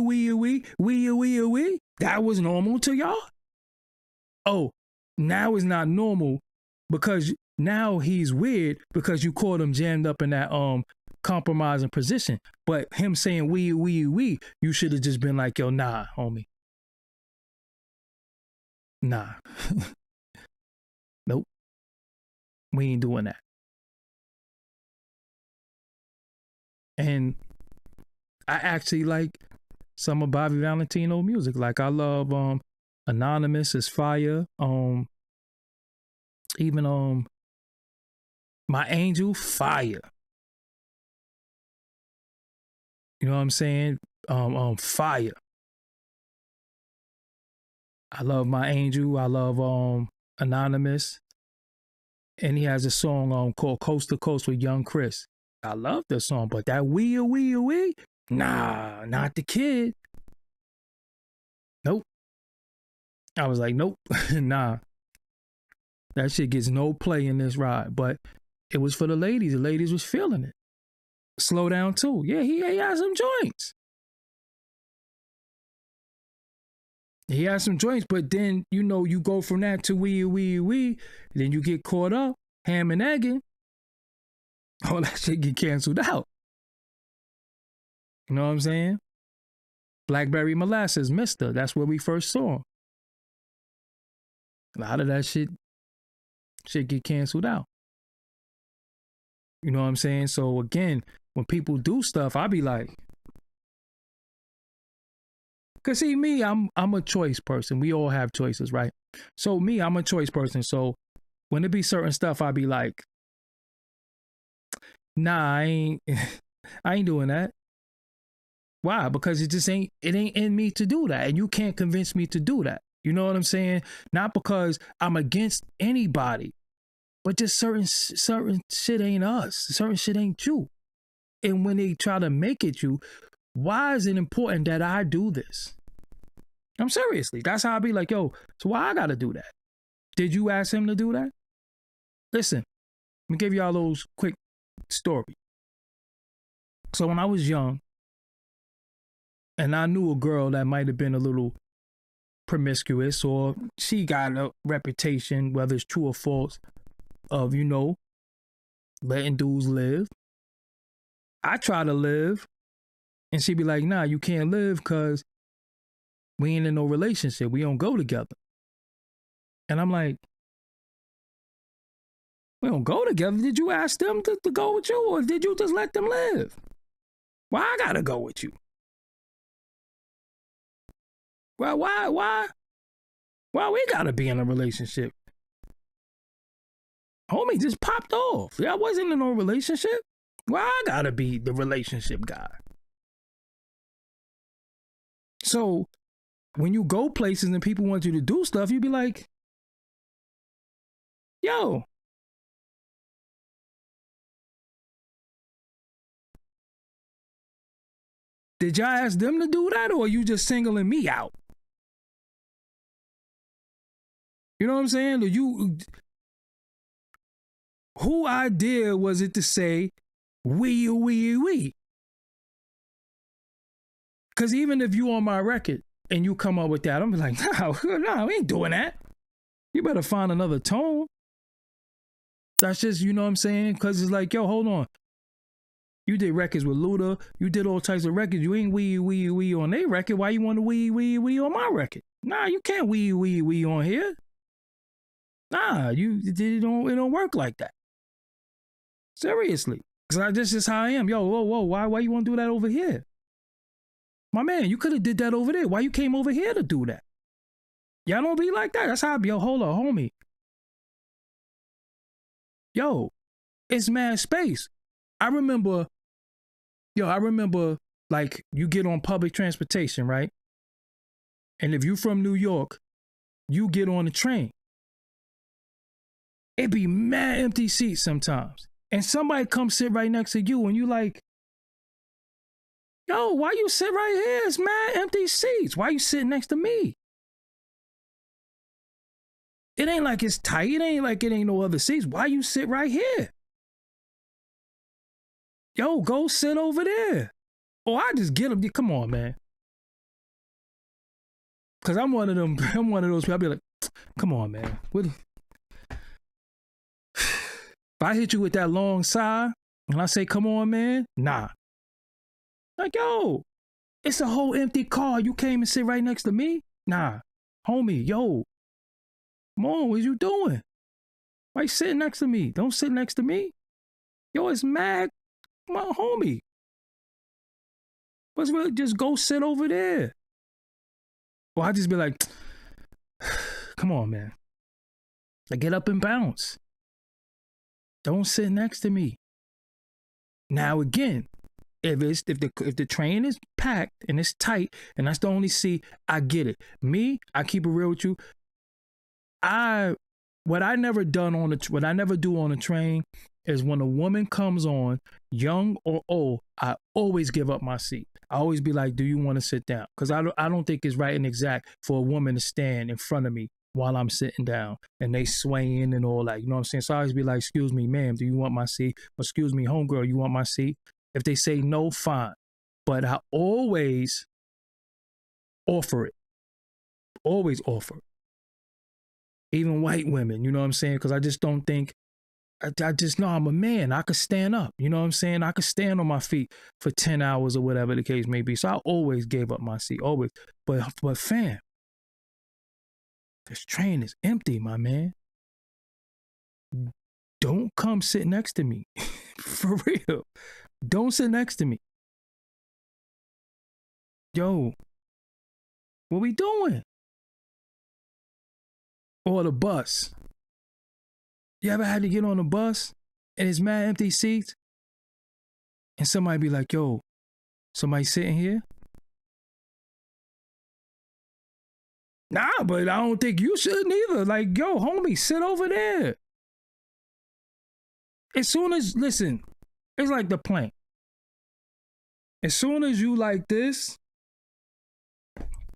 Speaker 1: That was normal to y'all? Oh, now it's not normal because now he's weird because you caught him jammed up in that compromising position. But him saying wee, you should have just been like, yo, nah, homie. Nah. Nope. We ain't doing that. And I actually like some of Bobby Valentino music. Like I love Anonymous is fire. Even My Angel, fire. You know what I'm saying? Fire. I love My Angel. I love Anonymous. And he has a song called Coast to Coast with Young Chris. I love this song, but that wee, nah, not the kid. Nope. I was like, nope, nah. That shit gets no play in this ride, but it was for the ladies. The ladies was feeling it. Slow Down too. Yeah, he had some joints. He had some joints, but then, you know, you go from that to wee, then you get caught up, ham and egging. All that shit get canceled out. You know what I'm saying? Blackberry Molasses, Mister. That's where we first saw him. A lot of that shit get canceled out. You know what I'm saying? So again, when people do stuff, I be like, cause see me, I'm a choice person. We all have choices, right? So me, I'm a choice person. So when it be certain stuff, I be like, nah, I ain't doing that. Why? Because it ain't in me to do that. And you can't convince me to do that. You know what I'm saying? Not because I'm against anybody, but just certain shit ain't us. Certain shit ain't you. And when they try to make it you, why is it important that I do this? I'm seriously. That's how I be like, yo, so why I gotta do that? Did you ask him to do that? Listen, let me give y'all a little quick story. So when I was young, and I knew a girl that might have been a little promiscuous, or she got a reputation, whether it's true or false, of, you know, letting dudes live. I try to live, and she be like, nah, you can't live because we ain't in no relationship. We don't go together. And I'm like, we don't go together. Did you ask them to go with you, or did you just let them live? Why I gotta go with you? Well, why we gotta be in a relationship? Homie just popped off. I wasn't in no relationship. Why I gotta be the relationship guy? So when you go places and people want you to do stuff, you be like, yo, did y'all ask them to do that, or are you just singling me out? You know what I'm saying? Who idea was it to say we? Because even if you on my record and you come up with that, I'm like, no, we ain't doing that. You better find another tone. That's just, you know what I'm saying? Because it's like, yo, hold on. You did records with Luda. You did all types of records. You ain't we on their record. Why you want to we on my record? Nah, you can't we on here. Nah, it don't work like that. Seriously. Because this is how I am. Yo, whoa, why you want to do that over here? My man, you could have did that over there. Why you came over here to do that? Y'all don't be like that. That's how I be. Yo, hold on, homie. Yo, it's mad space. I remember like you get on public transportation, right? And if you from New York, you get on the train. It be mad empty seats sometimes. And somebody comes sit right next to you and you like, yo, why you sit right here? It's mad empty seats. Why you sitting next to me? It ain't like it's tight. It ain't like it ain't no other seats. Why you sit right here? Yo, go sit over there. Or I just get them. Come on, man. Because I'm one of those people. I'll be like, come on, man. If I hit you with that long sigh and I say, come on, man, nah. Like, yo, it's a whole empty car. You came and sit right next to me? Nah. Homie, yo, come on, what you doing? Why you sitting next to me? Don't sit next to me. Yo, it's mad. Come on, homie. What's really, just go sit over there. Or I just be like, come on, man. Like, get up and bounce. Don't sit next to me. Now again, if the train is packed and it's tight and that's the only seat, I get it. Me, I keep it real with you. What I never do on a train is when a woman comes on, young or old, I always give up my seat. I always be like, do you want to sit down? Because I don't think it's right and exact for a woman to stand in front of me while I'm sitting down and they swaying and all that. You know what I'm saying? So I always be like, excuse me, ma'am, do you want my seat? Or excuse me, homegirl, you want my seat? If they say no, fine. But I always offer it. Always offer it. Even white women, you know what I'm saying? Because I just don't think, I just know I'm a man. I could stand up. You know what I'm saying? I could stand on my feet for 10 hours or whatever the case may be. So I always gave up my seat. Always. But fam, this train is empty, my man. Don't come sit next to me. For real. Don't sit next to me. Yo, what we doing? Or the bus. You ever had to get on a bus and it's mad empty seats? And somebody be like, yo, somebody sitting here? Nah, but I don't think you should neither. Like, yo, homie, sit over there. As soon as, listen, it's like the plane. As soon as you like this,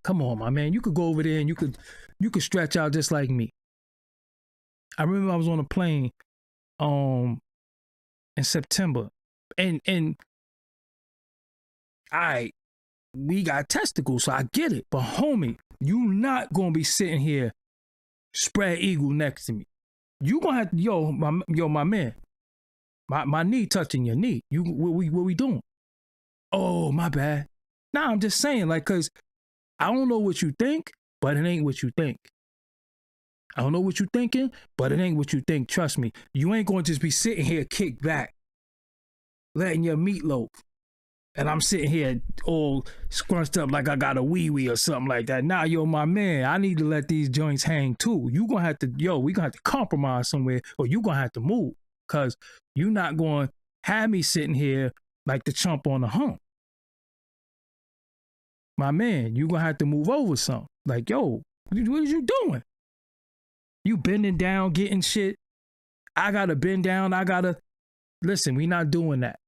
Speaker 1: come on, my man, you could go over there and you could stretch out just like me. I remember I was on a plane in September and we got testicles, so I get it. But homie, you not gonna be sitting here spread eagle next to me. You gonna have to, my man, my knee touching your knee. What we doing? Oh, my bad. Nah, I'm just saying, like, cause I don't know what you think, but it ain't what you think. I don't know what you're thinking, but it ain't what you think. Trust me. You ain't going to just be sitting here kicked back, letting your meatloaf. And I'm sitting here all scrunched up like I got a wee or something like that. Nah, yo, my man, I need to let these joints hang too. You gonna have to, we gonna have to compromise somewhere, or you gonna have to move. Cause you not gonna have me sitting here like the chump on the hump. My man, you gonna have to move over some. Like, yo, what is you doing? You bending down, getting shit. I gotta bend down. Listen, we not doing that.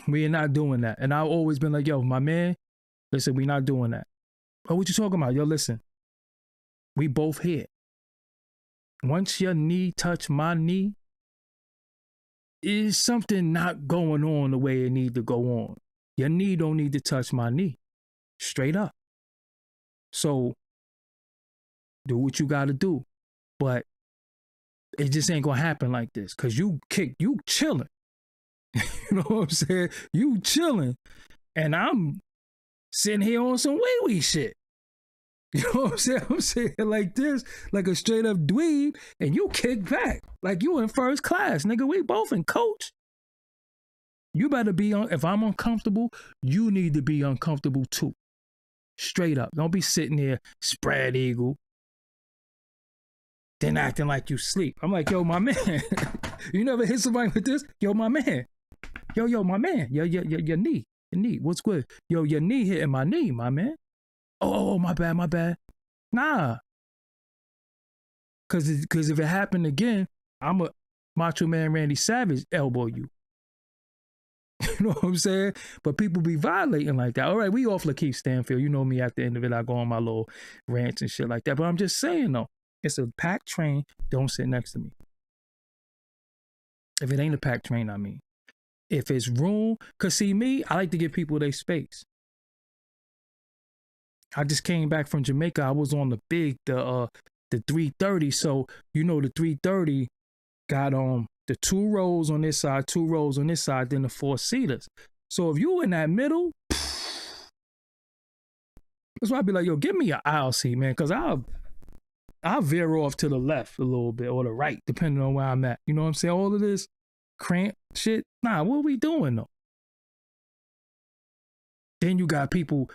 Speaker 1: We are not doing that. And I've always been like, yo, my man, listen, we not doing that. Oh, what you talking about? Yo, listen, we both here. once your knee touch my knee, is something not going on the way it need to go on. Your knee don't need to touch my knee. Straight up. So do what you gotta do. But it just ain't gonna happen like this. Cause you chilling. You know what I'm saying? You chilling. And I'm sitting here on some wee-wee shit. You know what I'm saying? I'm saying like this, like a straight up dweeb, and you kick back. Like you in first class, nigga. We both in coach. You better be on, if I'm uncomfortable, you need to be uncomfortable too. Straight up. Don't be sitting there, spread eagle, then acting like you sleep. I'm like, yo, my man. You never hit somebody with this? Yo, my man. Yo, my man. Your knee. Your knee. What's good? Yo, your knee hitting my knee, my man. Oh, my bad. Nah. Cause if it happened again, I'm a Macho Man Randy Savage elbow you. You know what I'm saying? But people be violating like that. All right, we off LaKeith Stanfield. You know me, at the end of it, I go on my little rants and shit like that. But I'm just saying though, it's a packed train. Don't sit next to me. If it ain't a packed train, I mean. If it's room, cause see me, I like to give people their space. I just came back from Jamaica. I was on the 330. So you know the 330 got the 2 rows on this side, 2 rows on this side, then the 4 seaters. So if you in that middle, that's why I'd be like, yo, give me an aisle seat, man, because I'll veer off to the left a little bit or the right, depending on where I'm at. You know what I'm saying? All of this cramp shit. Nah, what are we doing though? Then you got people.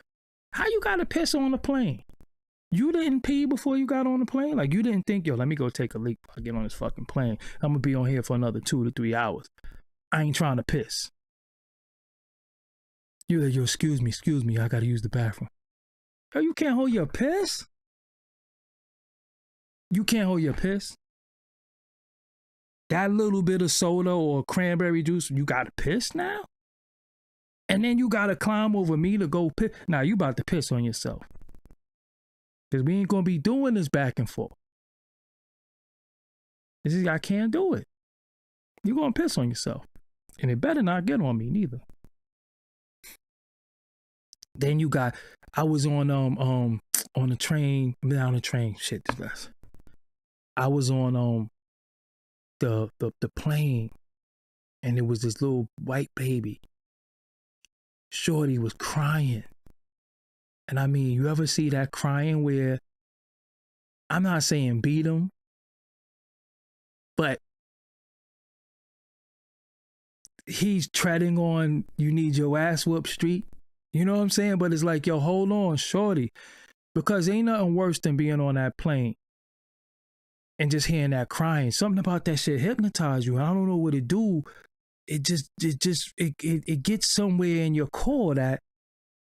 Speaker 1: How you gotta piss on the plane? You didn't pee before you got on the plane? Like you didn't think, yo, let me go take a leak before I get on this fucking plane. I'm gonna be on here for another 2 to 3 hours. I ain't trying to piss. You're like, yo, excuse me, I gotta use the bathroom. Yo, you can't hold your piss? You can't hold your piss? That little bit of soda or cranberry juice, you gotta piss now? And then you gotta climb over me to go piss. Now you about to piss on yourself. Cause we ain't gonna be doing this back and forth. I can't do it. You're gonna piss on yourself. And it better not get on me neither. Then you got, I was on the train, down the train, shit, this guys. I was on the plane, and there was this little white baby. Shorty was crying. And I mean, you ever see that crying where, I'm not saying beat him, but he's treading on you need your ass whooped street. You know what I'm saying? But it's like, yo, hold on, shorty. Because ain't nothing worse than being on that plane and just hearing that crying. Something about that shit hypnotize you. I don't know what it do. It gets somewhere in your core that,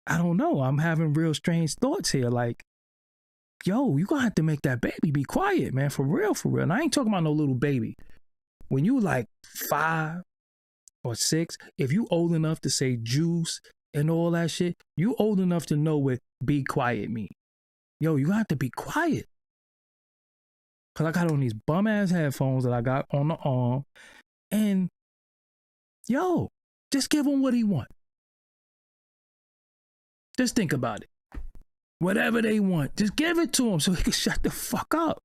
Speaker 1: I don't know, I'm having real strange thoughts here. Like, yo, you gonna have to make that baby be quiet, man, for real. And I ain't talking about no little baby. When you like 5 or 6, if you old enough to say juice and all that shit, you old enough to know what be quiet mean. Yo, you gonna have to be quiet. Cause I got on these bum ass headphones that I got on the arm, and yo, just give him what he want. Just think about it. Whatever they want, just give it to him so he can shut the fuck up.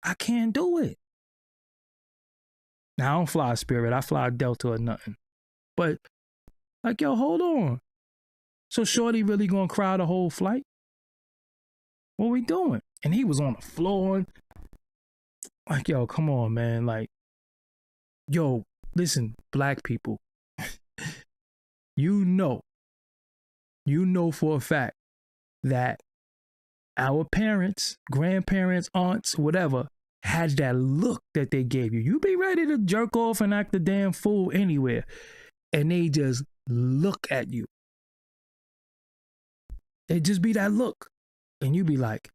Speaker 1: I can't do it. Now I don't fly Spirit, I fly Delta or nothing. But like, yo, hold on. So shorty really gonna cry the whole flight? What we doing? And he was on the floor. Like, yo, come on, man. Like, yo, listen, black people. You know for a fact that our parents, grandparents, aunts, whatever, had that look that they gave you. You be ready to jerk off and act a damn fool anywhere. And they just look at you. It just be that look. And you be like,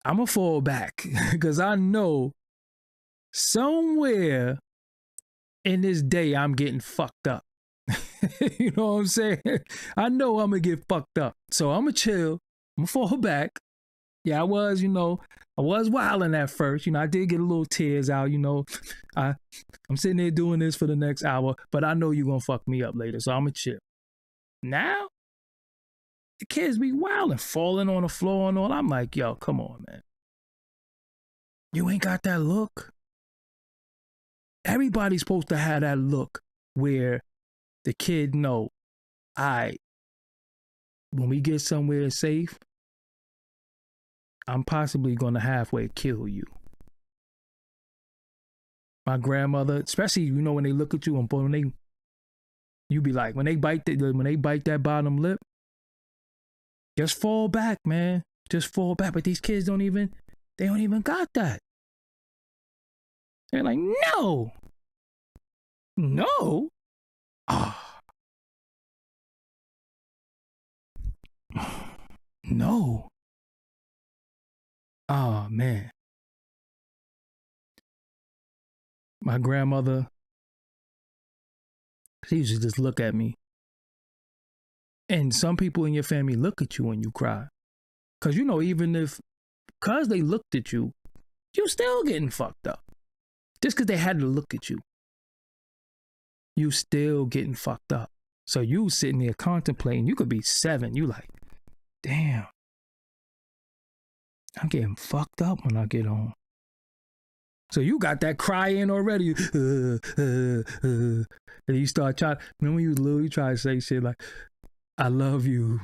Speaker 1: I'm going to fall back because I know somewhere in this day I'm getting fucked up. You know what I'm saying? I know I'm going to get fucked up. So I'm going to chill. I'm going to fall back. Yeah, I was, I was wilding at first. I did get a little tears out, I'm sitting there doing this for the next hour, but I know you're gonna fuck me up later, so I'ma chill. Now, the kids be wilding, falling on the floor and all. I'm like, yo, come on, man. You ain't got that look. Everybody's supposed to have that look where the kid know, when we get somewhere safe, I'm possibly gonna halfway kill you. My grandmother, especially when they look at you and you be like, when they bite that bottom lip, just fall back, man. Just fall back. But these kids don't even got that. They're like, no. Ah. No. Oh, man. My grandmother, she used to just look at me. And some people in your family look at you when you cry. Because, because they looked at you, you still getting fucked up. Just because they had to look at you, you still getting fucked up. So you sitting there contemplating, you could be 7. You like, damn, I'm getting fucked up when I get home. So you got that crying already. And you start trying, remember when you was little, you try to say shit like, I love you.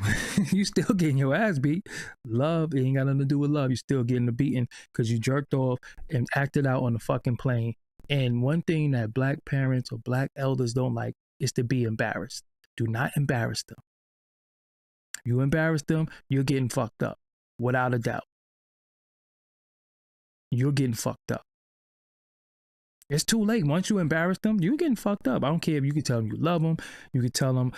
Speaker 1: You still getting your ass beat. Love, it ain't got nothing to do with love. You still getting the beating because you jerked off and acted out on the fucking plane. And one thing that black parents or black elders don't like is to be embarrassed. Do not embarrass them. If you embarrass them, you're getting fucked up. Without a doubt. You're getting fucked up. It's too late. Once you embarrass them, you're getting fucked up. I don't care if you can tell them you love them. You can tell them,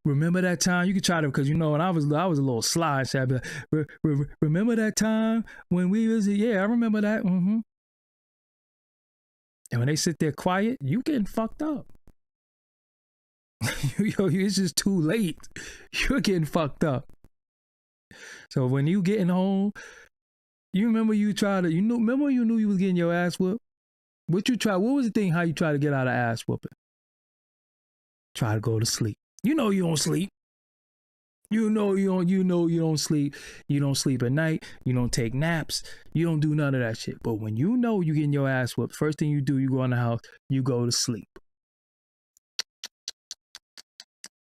Speaker 1: remember that time? You can try to, because when I was a little sly. So I'd be like, remember that time when we was, yeah, I remember that. Mm-hmm. And when they sit there quiet, you getting fucked up. It's just too late. You're getting fucked up. So when you getting home, you remember remember when you knew you was getting your ass whooped? What was the thing, how you try to get out of ass whooping? Try to go to sleep. You don't sleep. You don't sleep. You don't sleep at night. You don't take naps. You don't do none of that shit. But when you know you getting your ass whooped, first thing you do, you go in the house, you go to sleep.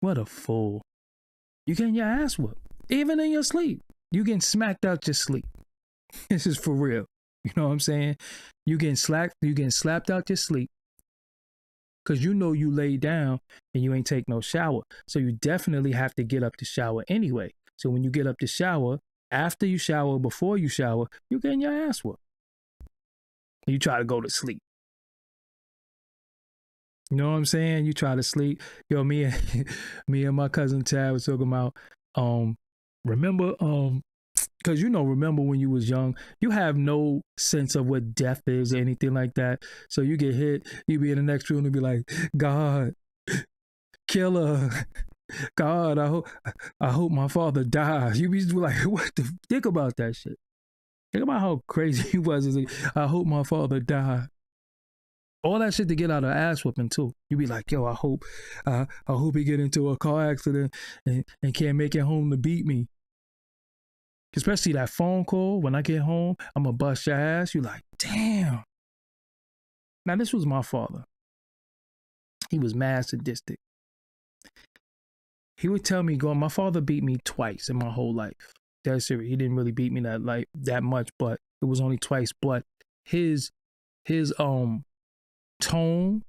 Speaker 1: What a fool. You getting your ass whooped. Even in your sleep. You getting smacked out your sleep. This is for real. You know what I'm saying? You getting slapped out your sleep because you laid down and you ain't take no shower. So you definitely have to get up to shower anyway. So when you get up to shower, after you shower, before you shower, you're getting your ass whooped. You try to go to sleep. You know what I'm saying? You try to sleep. Yo, me and my cousin Tad was talking about, remember, because remember when you was young, you have no sense of what death is or anything like that. So you get hit, you be in the next room and be like, God, killer. God, I hope my father dies. You be like, think about that shit. Think about how crazy he was. I hope my father died. All that shit to get out of ass whooping too. You be like, yo, I hope he get into a car accident and can't make it home to beat me. Especially that phone call, when I get home, I'm going to bust your ass. You like, damn. Now, this was my father. He was mad sadistic. He would tell me, my father beat me twice in my whole life. That's serious. He didn't really beat me that much, but it was only twice. But his tone,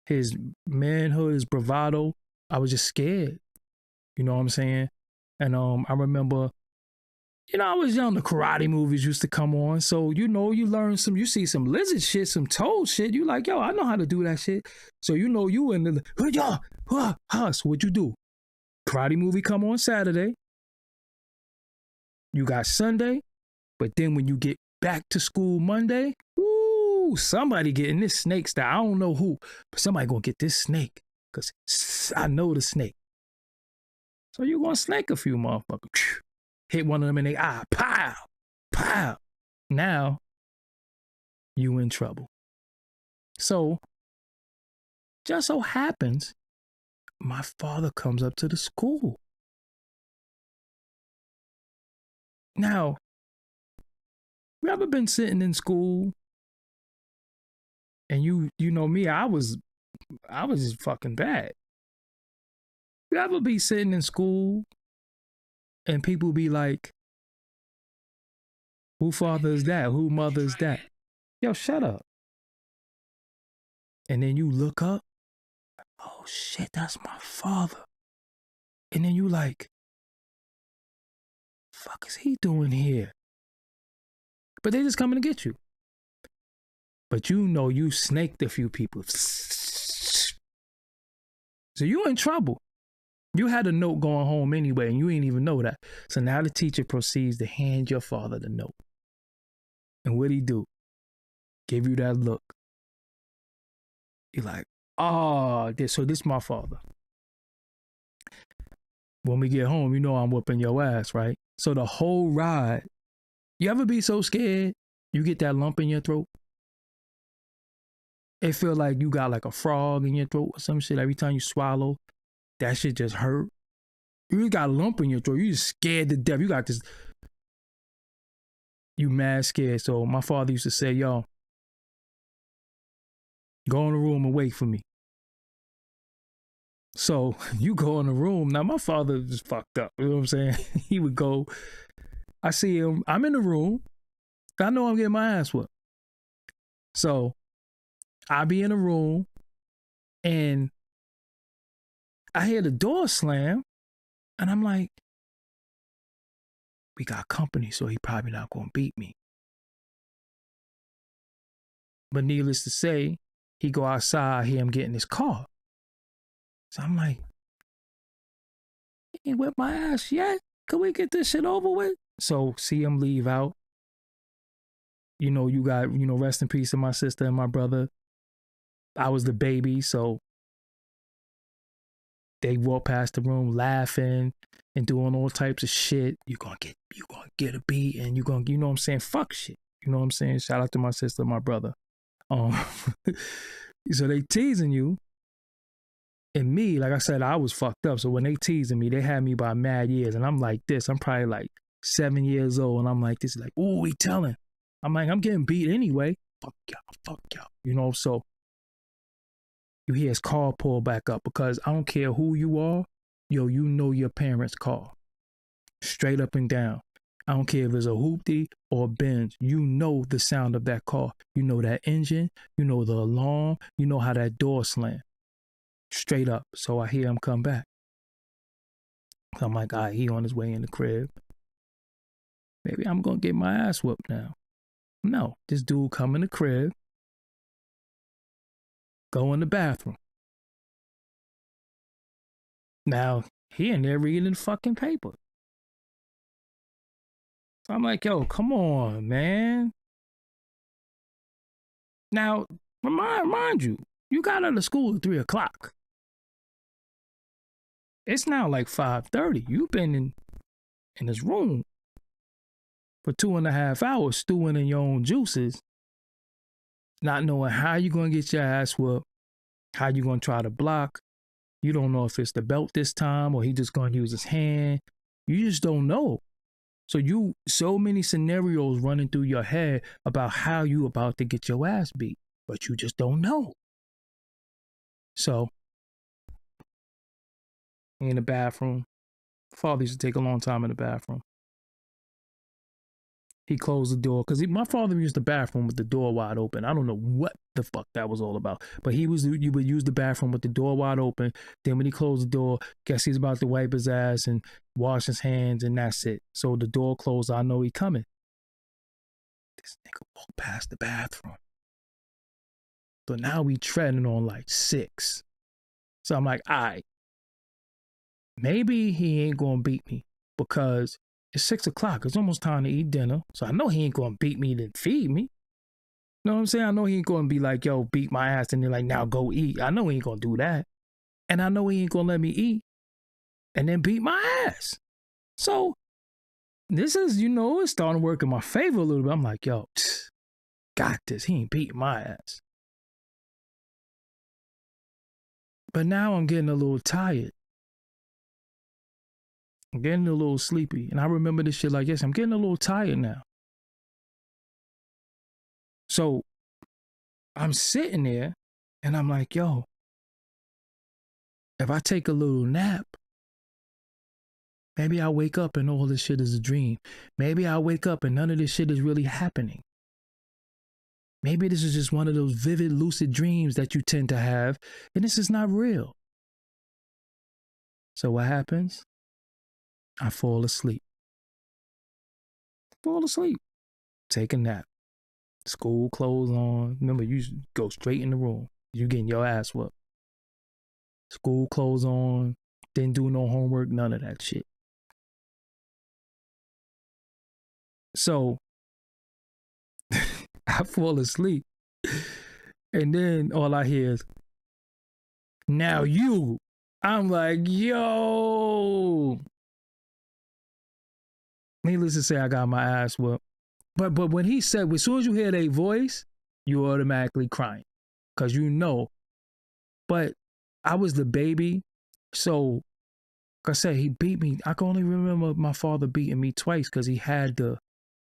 Speaker 1: his manhood, his bravado, I was just scared. You know what I'm saying? And I remember, I was young, the karate movies used to come on. So, you learn you see some lizard shit, some toad shit. You like, yo, I know how to do that shit. So, you in the, so what you do? Karate movie come on Saturday. You got Sunday. But then when you get back to school Monday, woo, somebody getting this snake style. I don't know who, but somebody gonna get this snake. Because I know the snake. So you gonna snake a few motherfuckers. hit one of them in the eye, pow, pow. Now you in trouble. So just so happens my father comes up to the school. Now, you ever been sitting in school and you know me, I was just fucking bad. You ever be sitting in school and people be like, who father is that? Who mother is that? Yo, shut up. And then you look up, oh shit, that's my father. And then you like, fuck is he doing here? But they just coming to get you. But you know you snaked a few people. So you in trouble. You had a note going home anyway, and you ain't even know that. So now the teacher proceeds to hand your father the note. And what'd he do? Give you that look. You're like, oh, so this my father. When we get home, you know I'm whooping your ass, right? So the whole ride, you ever be so scared you get that lump in your throat? It feel like you got like a frog in your throat or some shit. Every time you swallow, that shit just hurt. You just got a lump in your throat. You just scared to death. You got this. You mad scared. So my father used to say, yo, go in the room and wait for me. So you go in the room. Now my father just fucked up. You know what I'm saying? He would go. I see him. I'm in the room. I know I'm getting my ass whooped. So I be in the room and I hear the door slam and I'm like, we got company, so he probably not going to beat me. But needless to say, he go outside, I hear him get in his car. So I'm like, he ain't whipped my ass yet. Could we get this shit over with? So see him leave out. You know, you got, rest in peace to my sister and my brother. I was the baby, so they walk past the room laughing and doing all types of shit. You gonna get a beat and you know what I'm saying? Fuck shit. You know what I'm saying? Shout out to my sister and my brother. So they teasing you. And me, like I said, I was fucked up. So when they teasing me, they had me by mad years. And I'm like this. I'm probably like 7 years old. And I'm like this. Like, ooh, he telling. I'm like, I'm getting beat anyway. Fuck y'all. You know, so you hear his car pull back up because I don't care who you are. Yo, you know your parents' car. Straight up and down. I don't care if it's a hoopty or a Benz. You know the sound of that car. You know that engine. You know the alarm. You know how that door slammed. Straight up. So I hear him come back. I'm like, all right, he on his way in the crib. Maybe I'm going to get my ass whooped now. No, this dude come in the crib. Go in the bathroom. Now, he in there reading the fucking paper. So I'm like, yo, come on, man. Now, remind you, you got out of school at 3 o'clock. It's now like 5:30. You've been in this room for 2.5 hours stewing in your own juices, not knowing how you're going to get your ass whooped, how you're going to try to block. You don't know if it's the belt this time or he just going to use his hand. You just don't know. So many scenarios running through your head about how you about to get your ass beat, but you just don't know. So in the bathroom, father used to take a long time in the bathroom. He closed the door because my father used the bathroom with the door wide open. I don't know what the fuck that was all about, but you would use the bathroom with the door wide open. Then when he closed the door, guess he's about to wipe his ass and wash his hands, and that's it. So the door closed. I know he coming. This nigga walked past the bathroom. So now we treading on like 6. So I'm like, all right, maybe he ain't gonna beat me because it's 6 o'clock. It's almost time to eat dinner. So I know he ain't gonna beat me to feed me. You know what I'm saying? I know he ain't gonna be like, yo, beat my ass and then like, now go eat. I know he ain't gonna do that. And I know he ain't gonna let me eat and then beat my ass. So this is, it's starting to work in my favor a little bit. I'm like, yo, got this. He ain't beating my ass. But now I'm getting a little tired. I'm getting a little sleepy. And I remember this shit like, yes, I'm getting a little tired now. So I'm sitting there and I'm like, yo, if I take a little nap, maybe I'll wake up and all this shit is a dream. Maybe I'll wake up and none of this shit is really happening. Maybe this is just one of those vivid, lucid dreams that you tend to have, and this is not real. So what happens? I fall asleep. Take a nap. School clothes on. Remember, you go straight in the room. You getting your ass whooped. School clothes on. Didn't do no homework. None of that shit. So I fall asleep. And then all I hear is, now you. I'm like, yo. Needless to say, I got my ass whooped. But when he said, as soon as you hear their voice, you automatically crying. Because you know. But I was the baby. So, like I said, he beat me. I can only remember my father beating me twice because he had the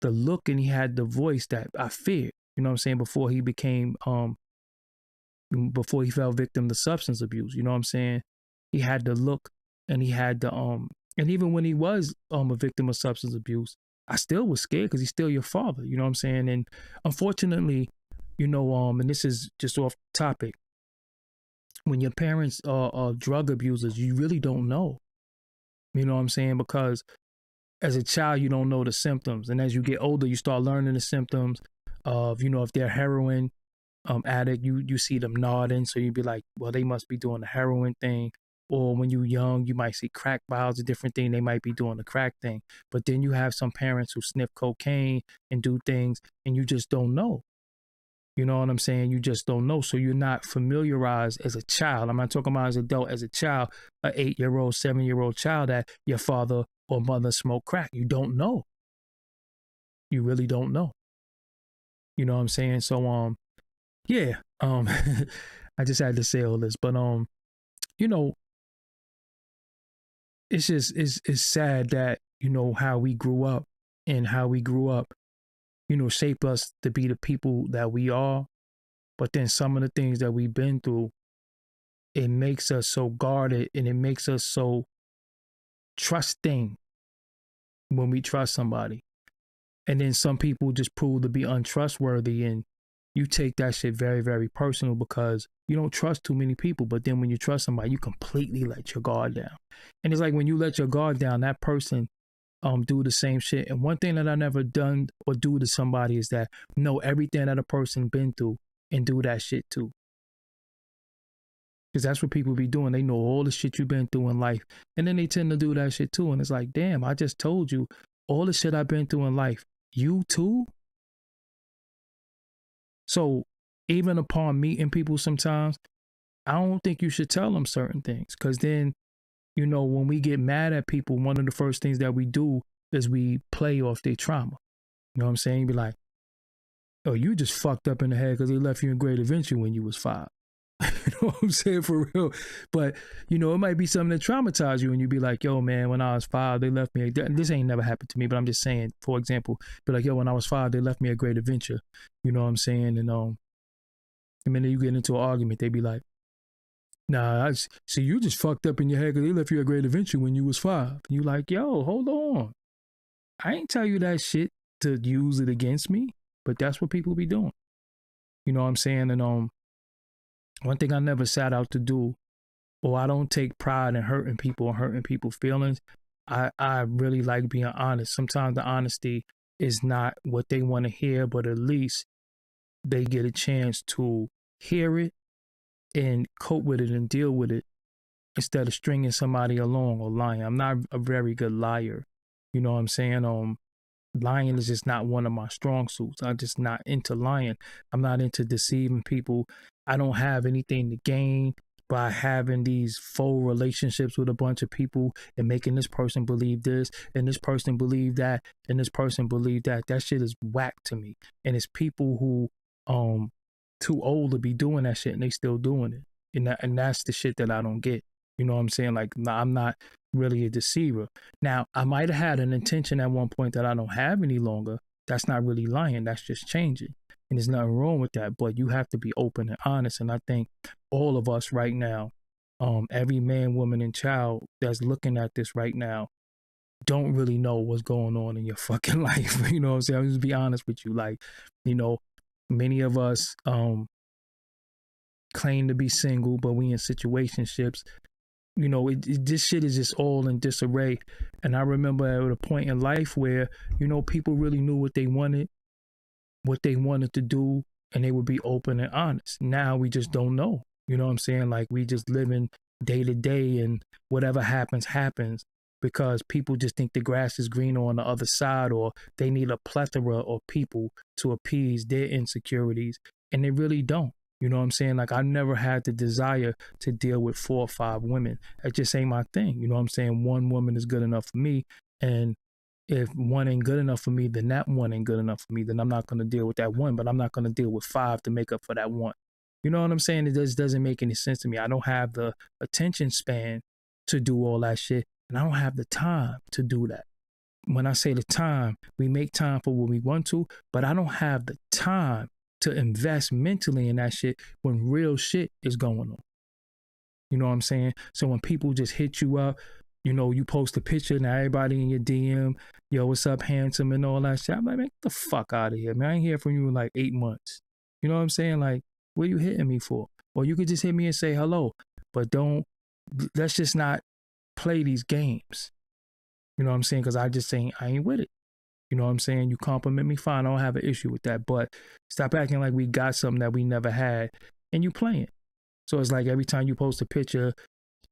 Speaker 1: look and he had the voice that I feared. You know what I'm saying? Before he became, before he fell victim to substance abuse. You know what I'm saying? He had the look and he had the, and even when he was a victim of substance abuse, I still was scared because he's still your father. You know what I'm saying? And unfortunately, and this is just off topic, when your parents are drug abusers, you really don't know. You know what I'm saying? Because as a child, you don't know the symptoms. And as you get older, you start learning the symptoms of, if they're heroin addict, you see them nodding. So you'd be like, well, they must be doing the heroin thing. Or when you're young, you might see crack vials, a different thing. They might be doing the crack thing. But then you have some parents who sniff cocaine and do things, and you just don't know. You know what I'm saying? You just don't know. So you're not familiarized as a child. I'm not talking about as an adult, as a child, an 8-year-old, 7-year-old child that your father or mother smoke crack. You don't know. You really don't know. You know what I'm saying? So, yeah. I just had to say all this, but, it's just, it's sad that, how we grew up and how we grew up, shaped us to be the people that we are. But then some of the things that we've been through, it makes us so guarded and it makes us so trusting when we trust somebody. And then some people just prove to be untrustworthy, and you take that shit very, very personal because you don't trust too many people. But then when you trust somebody, you completely let your guard down. And it's like when you let your guard down, that person do the same shit. And one thing that I never done or do to somebody is that know everything that a person been through and do that shit too. Because that's what people be doing. They know all the shit you've been through in life. And then they tend to do that shit too. And it's like, damn, I just told you all the shit I've been through in life. You too? So even upon meeting people sometimes, I don't think you should tell them certain things. Because then, when we get mad at people, one of the first things that we do is we play off their trauma. You know what I'm saying? Be like, oh, you just fucked up in the head because they left you in Great Adventure when you was 5. You know what I'm saying? For real. But, it might be something that traumatized you and you'd be like, yo, man, when I was 5, they left me. This ain't never happened to me, but I'm just saying, for example, be like, yo, when I was 5, they left me a Great Adventure. You know what I'm saying? And the minute you get into an argument, they be like, nah, see, you just fucked up in your head because they left you a Great Adventure when you was 5. And you like, yo, hold on. I ain't tell you that shit to use it against me, but that's what people be doing. You know what I'm saying? And one thing I never set out to do, or I don't take pride in hurting people or hurting people's feelings. I really like being honest. Sometimes the honesty is not what they want to hear, but at least they get a chance to hear it and cope with it and deal with it instead of stringing somebody along or lying. I'm not a very good liar. You know what I'm saying? Lying is just not one of my strong suits. I'm just not into lying. I'm not into deceiving people. I don't have anything to gain by having these faux relationships with a bunch of people and making this person believe this and this person believe that and this person believe that. That shit is whack to me. And it's people who too old to be doing that shit and they still doing it. And that's the shit that I don't get. You know what I'm saying? Like, I'm not really a deceiver. Now, I might have had an intention at one point that I don't have any longer. That's not really lying. That's just changing. And there's nothing wrong with that. But you have to be open and honest. And I think all of us right now, every man, woman, and child that's looking at this right now, don't really know what's going on in your fucking life. You know what I'm saying? I'll just be honest with you. Like, you know, many of us claim to be single, but we in situationships. You know, this shit is just all in disarray. And I remember at a point in life where, you know, people really knew what they wanted to do, and they would be open and honest. Now we just don't know. You know what I'm saying? Like, we just living day to day, and whatever happens, happens, because people just think the grass is greener on the other side, or they need a plethora of people to appease their insecurities, and they really don't. You know what I'm saying? Like, I never had the desire to deal with 4 or 5 women. That just ain't my thing. You know what I'm saying? One woman is good enough for me. And if one ain't good enough for me, then that one ain't good enough for me. Then I'm not going to deal with that one, but I'm not going to deal with 5 to make up for that one. You know what I'm saying? It just doesn't make any sense to me. I don't have the attention span to do all that shit. And I don't have the time to do that. When I say the time, we make time for what we want to, but I don't have the time to invest mentally in that shit when real shit is going on. You know what I'm saying? So when people just hit you up, you know, you post a picture, now everybody in your DM, yo, what's up, handsome, and all that shit. I'm like, man, get the fuck out of here, man. I ain't hear from you in like 8 months. You know what I'm saying? Like, what are you hitting me for? Or you could just hit me and say hello, but let's just not play these games. You know what I'm saying? Because I ain't with it. You know what I'm saying? You compliment me, fine. I don't have an issue with that. But stop acting like we got something that we never had and you playing. So it's like every time you post a picture,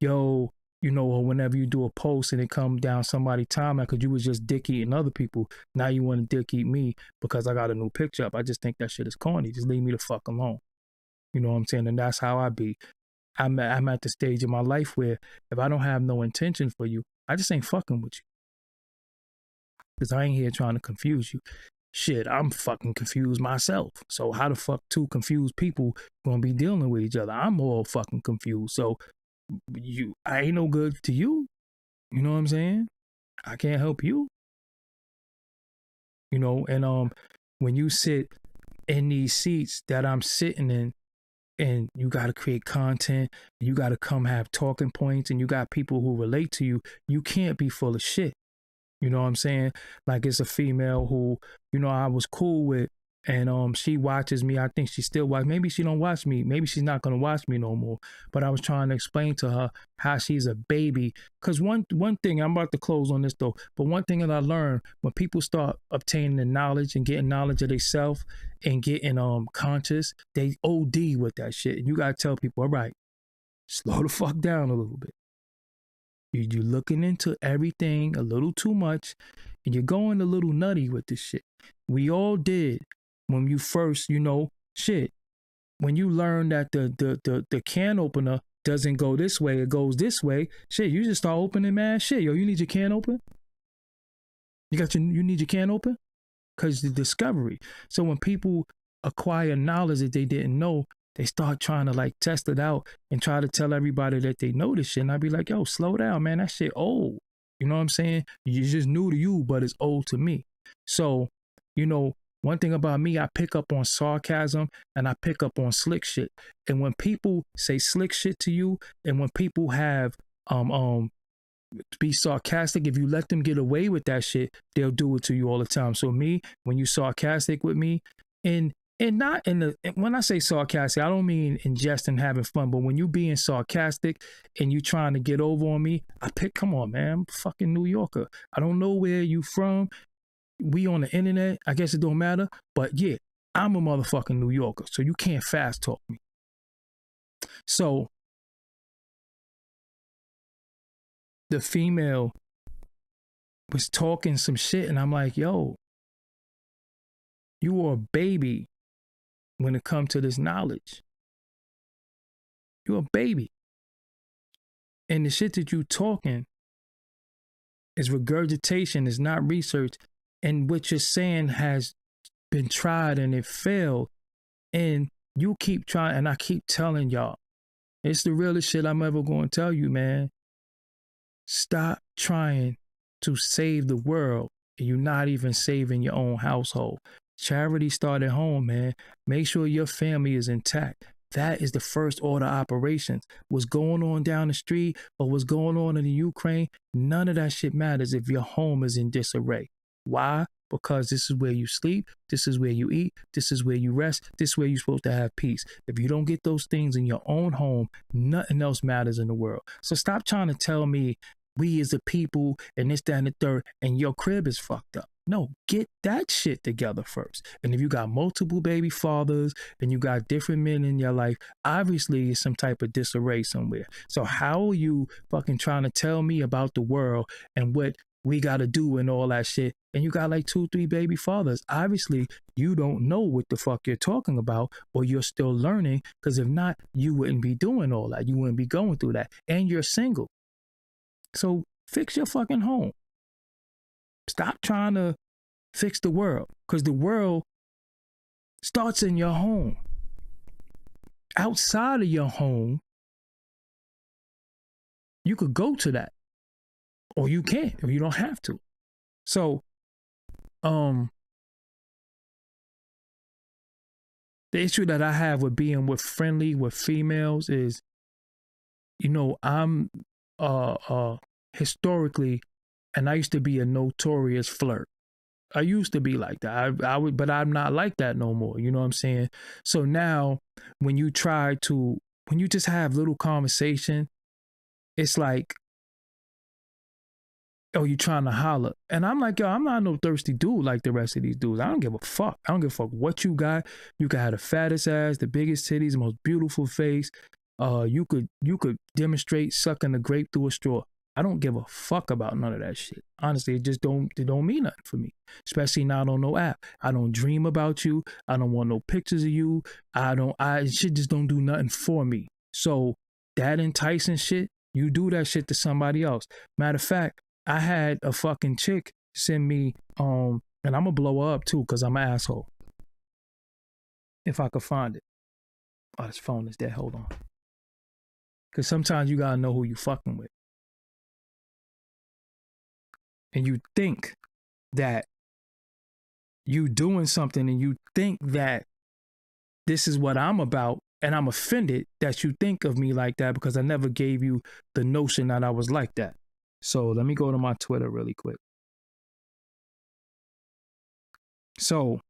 Speaker 1: yo, you know, or whenever you do a post and it come down somebody's timeline because you was just dick eating other people, now you want to dick eat me because I got a new picture up. I just think that shit is corny. Just leave me the fuck alone. You know what I'm saying? And that's how I be. I'm at the stage in my life where if I don't have no intention for you, I just ain't fucking with you. Because I ain't here trying to confuse you. Shit, I'm fucking confused myself. So how the fuck 2 confused people gonna be dealing with each other? I'm all fucking confused. So I ain't no good to you. You know what I'm saying? I can't help you. You know, and when you sit in these seats that I'm sitting in, and you got to create content, you got to come have talking points, and you got people who relate to you, you can't be full of shit. You know what I'm saying? Like, it's a female who, you know, I was cool with, and she watches me. I think she still watches. Maybe she don't watch me. Maybe she's not gonna watch me no more. But I was trying to explain to her how she's a baby. Cause one thing, I'm about to close on this though, but one thing that I learned, when people start obtaining the knowledge and getting knowledge of themselves and getting conscious, they OD with that shit. And you gotta tell people, all right, slow the fuck down a little bit. You're looking into everything a little too much, and you're going a little nutty with this shit. We all did when you first, you know, shit. When you learn that the can opener doesn't go this way, it goes this way. Shit, you just start opening mad shit. Yo, you need your can open? You need your can open? Because the discovery. So when people acquire knowledge that they didn't know, they start trying to like test it out and try to tell everybody that they know this shit. And I'd be like, yo, slow down, man. That shit old. You know what I'm saying? It's just new to you, but it's old to me. So, you know, one thing about me, I pick up on sarcasm and I pick up on slick shit. And when people say slick shit to you, and when people have be sarcastic, if you let them get away with that shit, they'll do it to you all the time. So me, when you sarcastic with me, and not in the, when I say sarcastic, I don't mean in jest and having fun, but when you being sarcastic and you trying to get over on me, come on, man, I'm a fucking New Yorker. I don't know where you from. We on the internet. I guess it don't matter. But yeah, I'm a motherfucking New Yorker. So you can't fast talk me. So the female was talking some shit and I'm like, yo, you are a baby when it comes to this knowledge. You're a baby. And the shit that you talking is regurgitation, is not research. And what you're saying has been tried and it failed. And you keep trying, and I keep telling y'all, it's the realest shit I'm ever going to tell you, man. Stop trying to save the world and you're not even saving your own household. Charity start at home, man. Make sure your family is intact. That is the first order operations. What's going on down the street or what's going on in the Ukraine, none of that shit matters if your home is in disarray. Why? Because this is where you sleep, this is where you eat, this is where you rest, this is where you're supposed to have peace. If you don't get those things in your own home, nothing else matters in the world. So stop trying to tell me we as a people and this, that, and the third, and your crib is fucked up. No, get that shit together first. And if you got multiple baby fathers and you got different men in your life, obviously it's some type of disarray somewhere. So how are you fucking trying to tell me about the world and what we got to do and all that shit? And you got like 2-3 baby fathers. Obviously, you don't know what the fuck you're talking about, or you're still learning, because if not, you wouldn't be doing all that. You wouldn't be going through that. And you're single. So fix your fucking home. Stop trying to fix the world, because the world starts in your home. Outside of your home, you could go to that, or you can't, or you don't have to. So, the issue that I have with being friendly with females is, you know, I'm historically, and I used to be a notorious flirt. I used to be like that. I would, but I'm not like that no more. You know what I'm saying? So now when you just have little conversation, it's like, oh, you trying to holler. And I'm like, yo, I'm not no thirsty dude like the rest of these dudes. I don't give a fuck. I don't give a fuck what you got. You can have the fattest ass, the biggest titties, the most beautiful face. You could demonstrate sucking a grape through a straw. I don't give a fuck about none of that shit. Honestly, it don't mean nothing for me. Especially not on no app. I don't dream about you. I don't want no pictures of you. Shit just don't do nothing for me. So that enticing shit, you do that shit to somebody else. Matter of fact, I had a fucking chick send me, and I'm gonna blow her up too, because I'm an asshole. If I could find it. Oh, this phone is dead. Hold on. Because sometimes you gotta know who you fucking with. And you think that you doing something and you think that this is what I'm about, and I'm offended that you think of me like that because I never gave you the notion that I was like that. So let me go to my Twitter really quick. So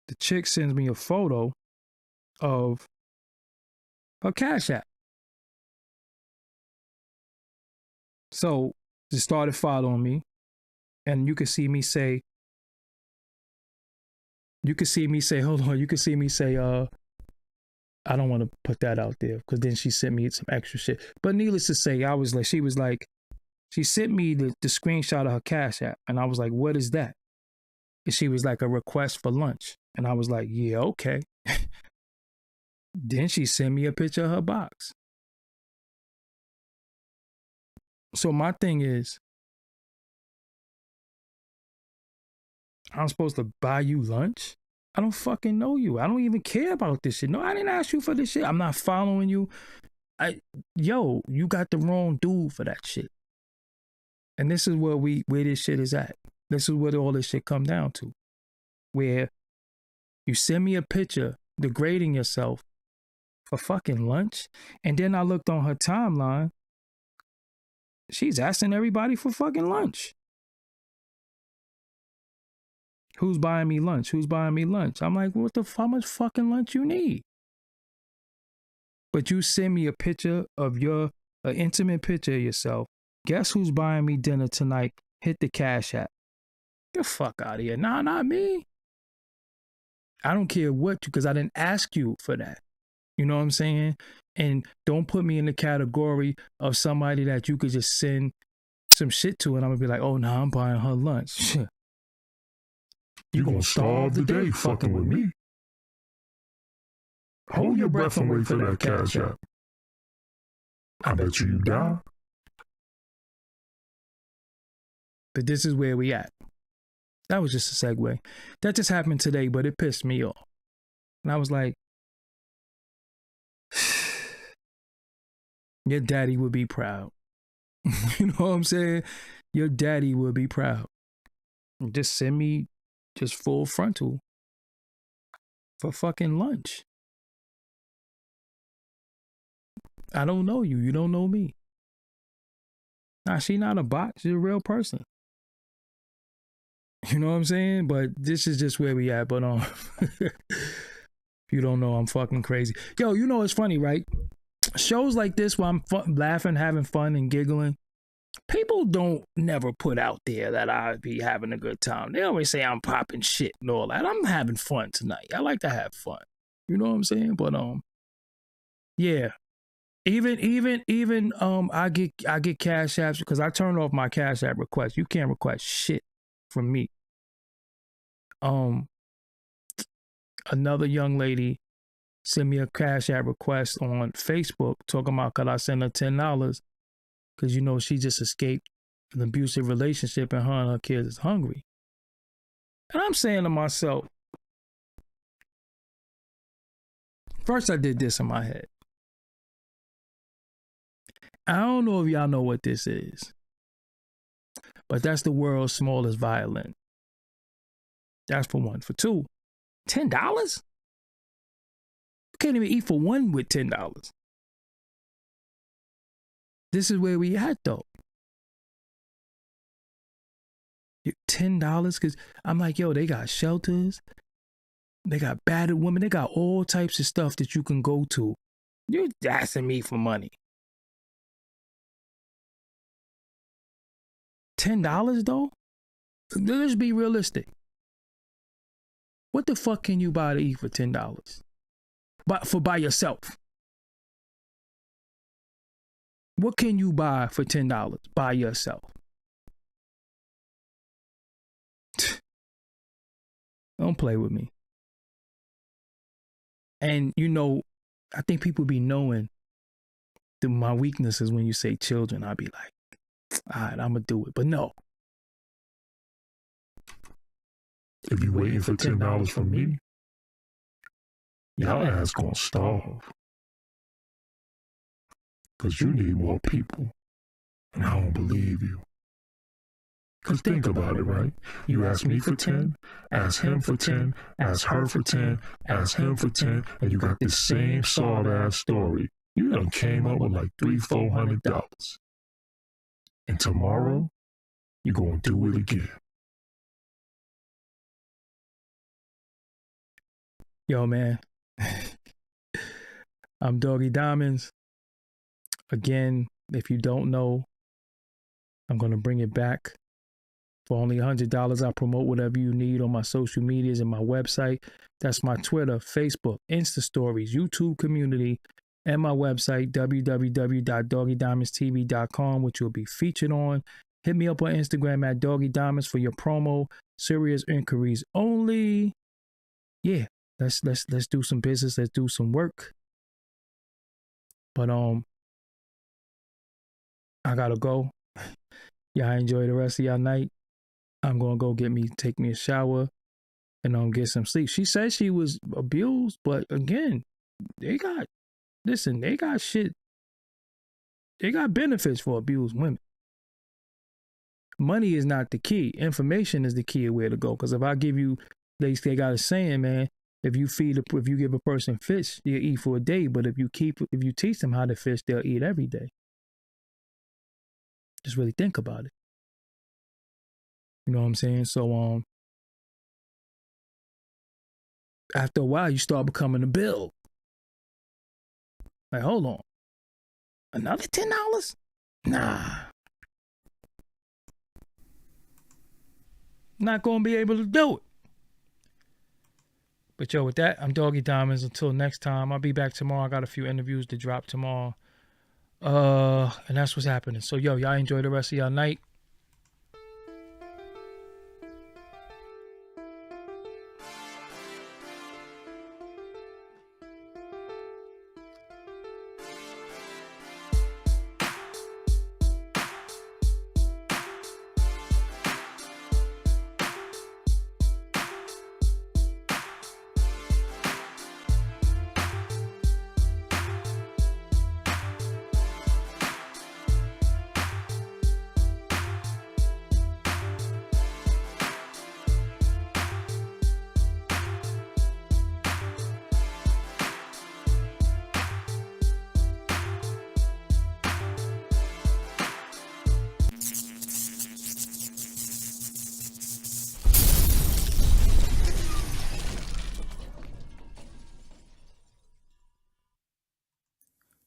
Speaker 1: the chick sends me a photo of her Cash App. So she started following me, and you can see me say, hold on, you can see me say, I don't want to put that out there, because then she sent me some extra shit. But needless to say, she sent me the screenshot of her Cash App, and I was like, what is that? And she was like, a request for lunch. And I was like, yeah, okay. Then she sent me a picture of her box. So my thing is, I'm supposed to buy you lunch? I don't fucking know you. I don't even care about this shit. No, I didn't ask you for this shit. I'm not following you. You got the wrong dude for that shit. And this is where this shit is at. This is what all this shit come down to. Where you send me a picture degrading yourself for fucking lunch. And then I looked on her timeline. She's asking everybody for fucking lunch. Who's buying me lunch? Who's buying me lunch? I'm like, how much fucking lunch you need? But you send me a picture of an intimate picture of yourself. Guess who's buying me dinner tonight? Hit the Cash App. Get the fuck out of here. Nah, not me. I don't care because I didn't ask you for that. You know what I'm saying? And don't put me in the category of somebody that you could just send some shit to, and I'm gonna be like, oh, no, I'm buying her lunch. You gonna starve the day fucking with me.
Speaker 2: Hold your breath and wait for that cash app. I bet you die.
Speaker 1: But this is where we at. That was just a segue. That just happened today, but it pissed me off. And I was like, your daddy would be proud. You know what I'm saying? Your daddy would be proud. Just send me just full frontal for fucking lunch. I don't know you. You don't know me. Nah, she not a bot. She's a real person. You know what I'm saying? But this is just where we at. But if you don't know, I'm fucking crazy. Yo, you know it's funny, right? Shows like this where I'm laughing, having fun, and giggling. People don't never put out there that I be having a good time. They always say I'm popping shit and all that. I'm having fun tonight. I like to have fun. You know what I'm saying? But yeah. Even I get cash apps because I turn off my cash app requests. You can't request shit from me. Another young lady sent me a cash app request on Facebook talking about could I send her $10 because you know she just escaped an abusive relationship and her and her kids is hungry. And I'm saying to myself, first I did this in my head. I don't know if y'all know what this is, but that's the world's smallest violin. That's for one. For two, $10? You can't even eat for one with $10. This is where we at though. $10? Because I'm like, yo, they got shelters. They got battered women. They got all types of stuff that you can go to. You're asking me for money. $10 though? Let's be realistic. What the fuck can you buy to eat for $10? But by yourself. What can you buy for $10 by yourself? Don't play with me. And you know, I think people be knowing my weaknesses when you say children. I'd be like, all right, I'm gonna do it. But no.
Speaker 2: If you waiting for $10 from me, y'all ass gonna starve. Cause you need more people. And I don't believe you. Cause think about it, right? You ask me for 10, ask him for 10, ask her for 10, ask him for 10, and you got this same sawed-ass story. You done came up with like $300-400. And tomorrow, you gonna do it again.
Speaker 1: Yo, man. I'm Doggie Diamonds. Again, if you don't know, I'm going to bring it back. For only $100, I promote whatever you need on my social medias and my website. That's my Twitter, Facebook, Insta Stories, YouTube community, and my website, www.doggiediamondstv.com, which you'll be featured on. Hit me up on Instagram at Doggie Diamonds for your promo. Serious inquiries only. Yeah, let's do some business. Let's do some work. But I gotta go. Y'all enjoy the rest of y'all night. I'm gonna go take me a shower and get some sleep. She said she was abused, but again, they got shit. They got benefits for abused women. Money is not the key. Information is the key of where to go. Because if I give you, they got a saying, man. If you give a person fish, they'll eat for a day. But if you teach them how to fish, they'll eat every day. Just really think about it. You know what I'm saying? So after a while, you start becoming a bill. Like, hold on, another $10? Nah, not gonna be able to do it. But yo, with that, I'm Doggie Diamonds. Until next time, I'll be back tomorrow. I got a few interviews to drop tomorrow. And that's what's happening. So yo, y'all enjoy the rest of y'all night.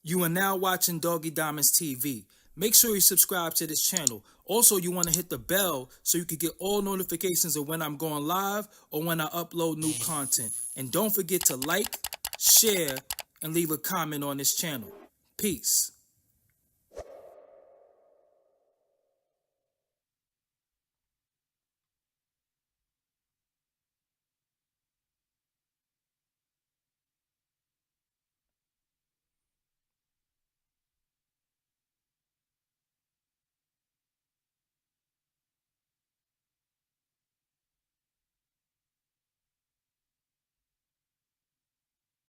Speaker 1: You are now watching Doggie Diamonds TV. Make sure you subscribe to this channel. Also, you want to hit the bell so you can get all notifications of when I'm going live or when I upload new content. And don't forget to like, share, and leave a comment on this channel. Peace.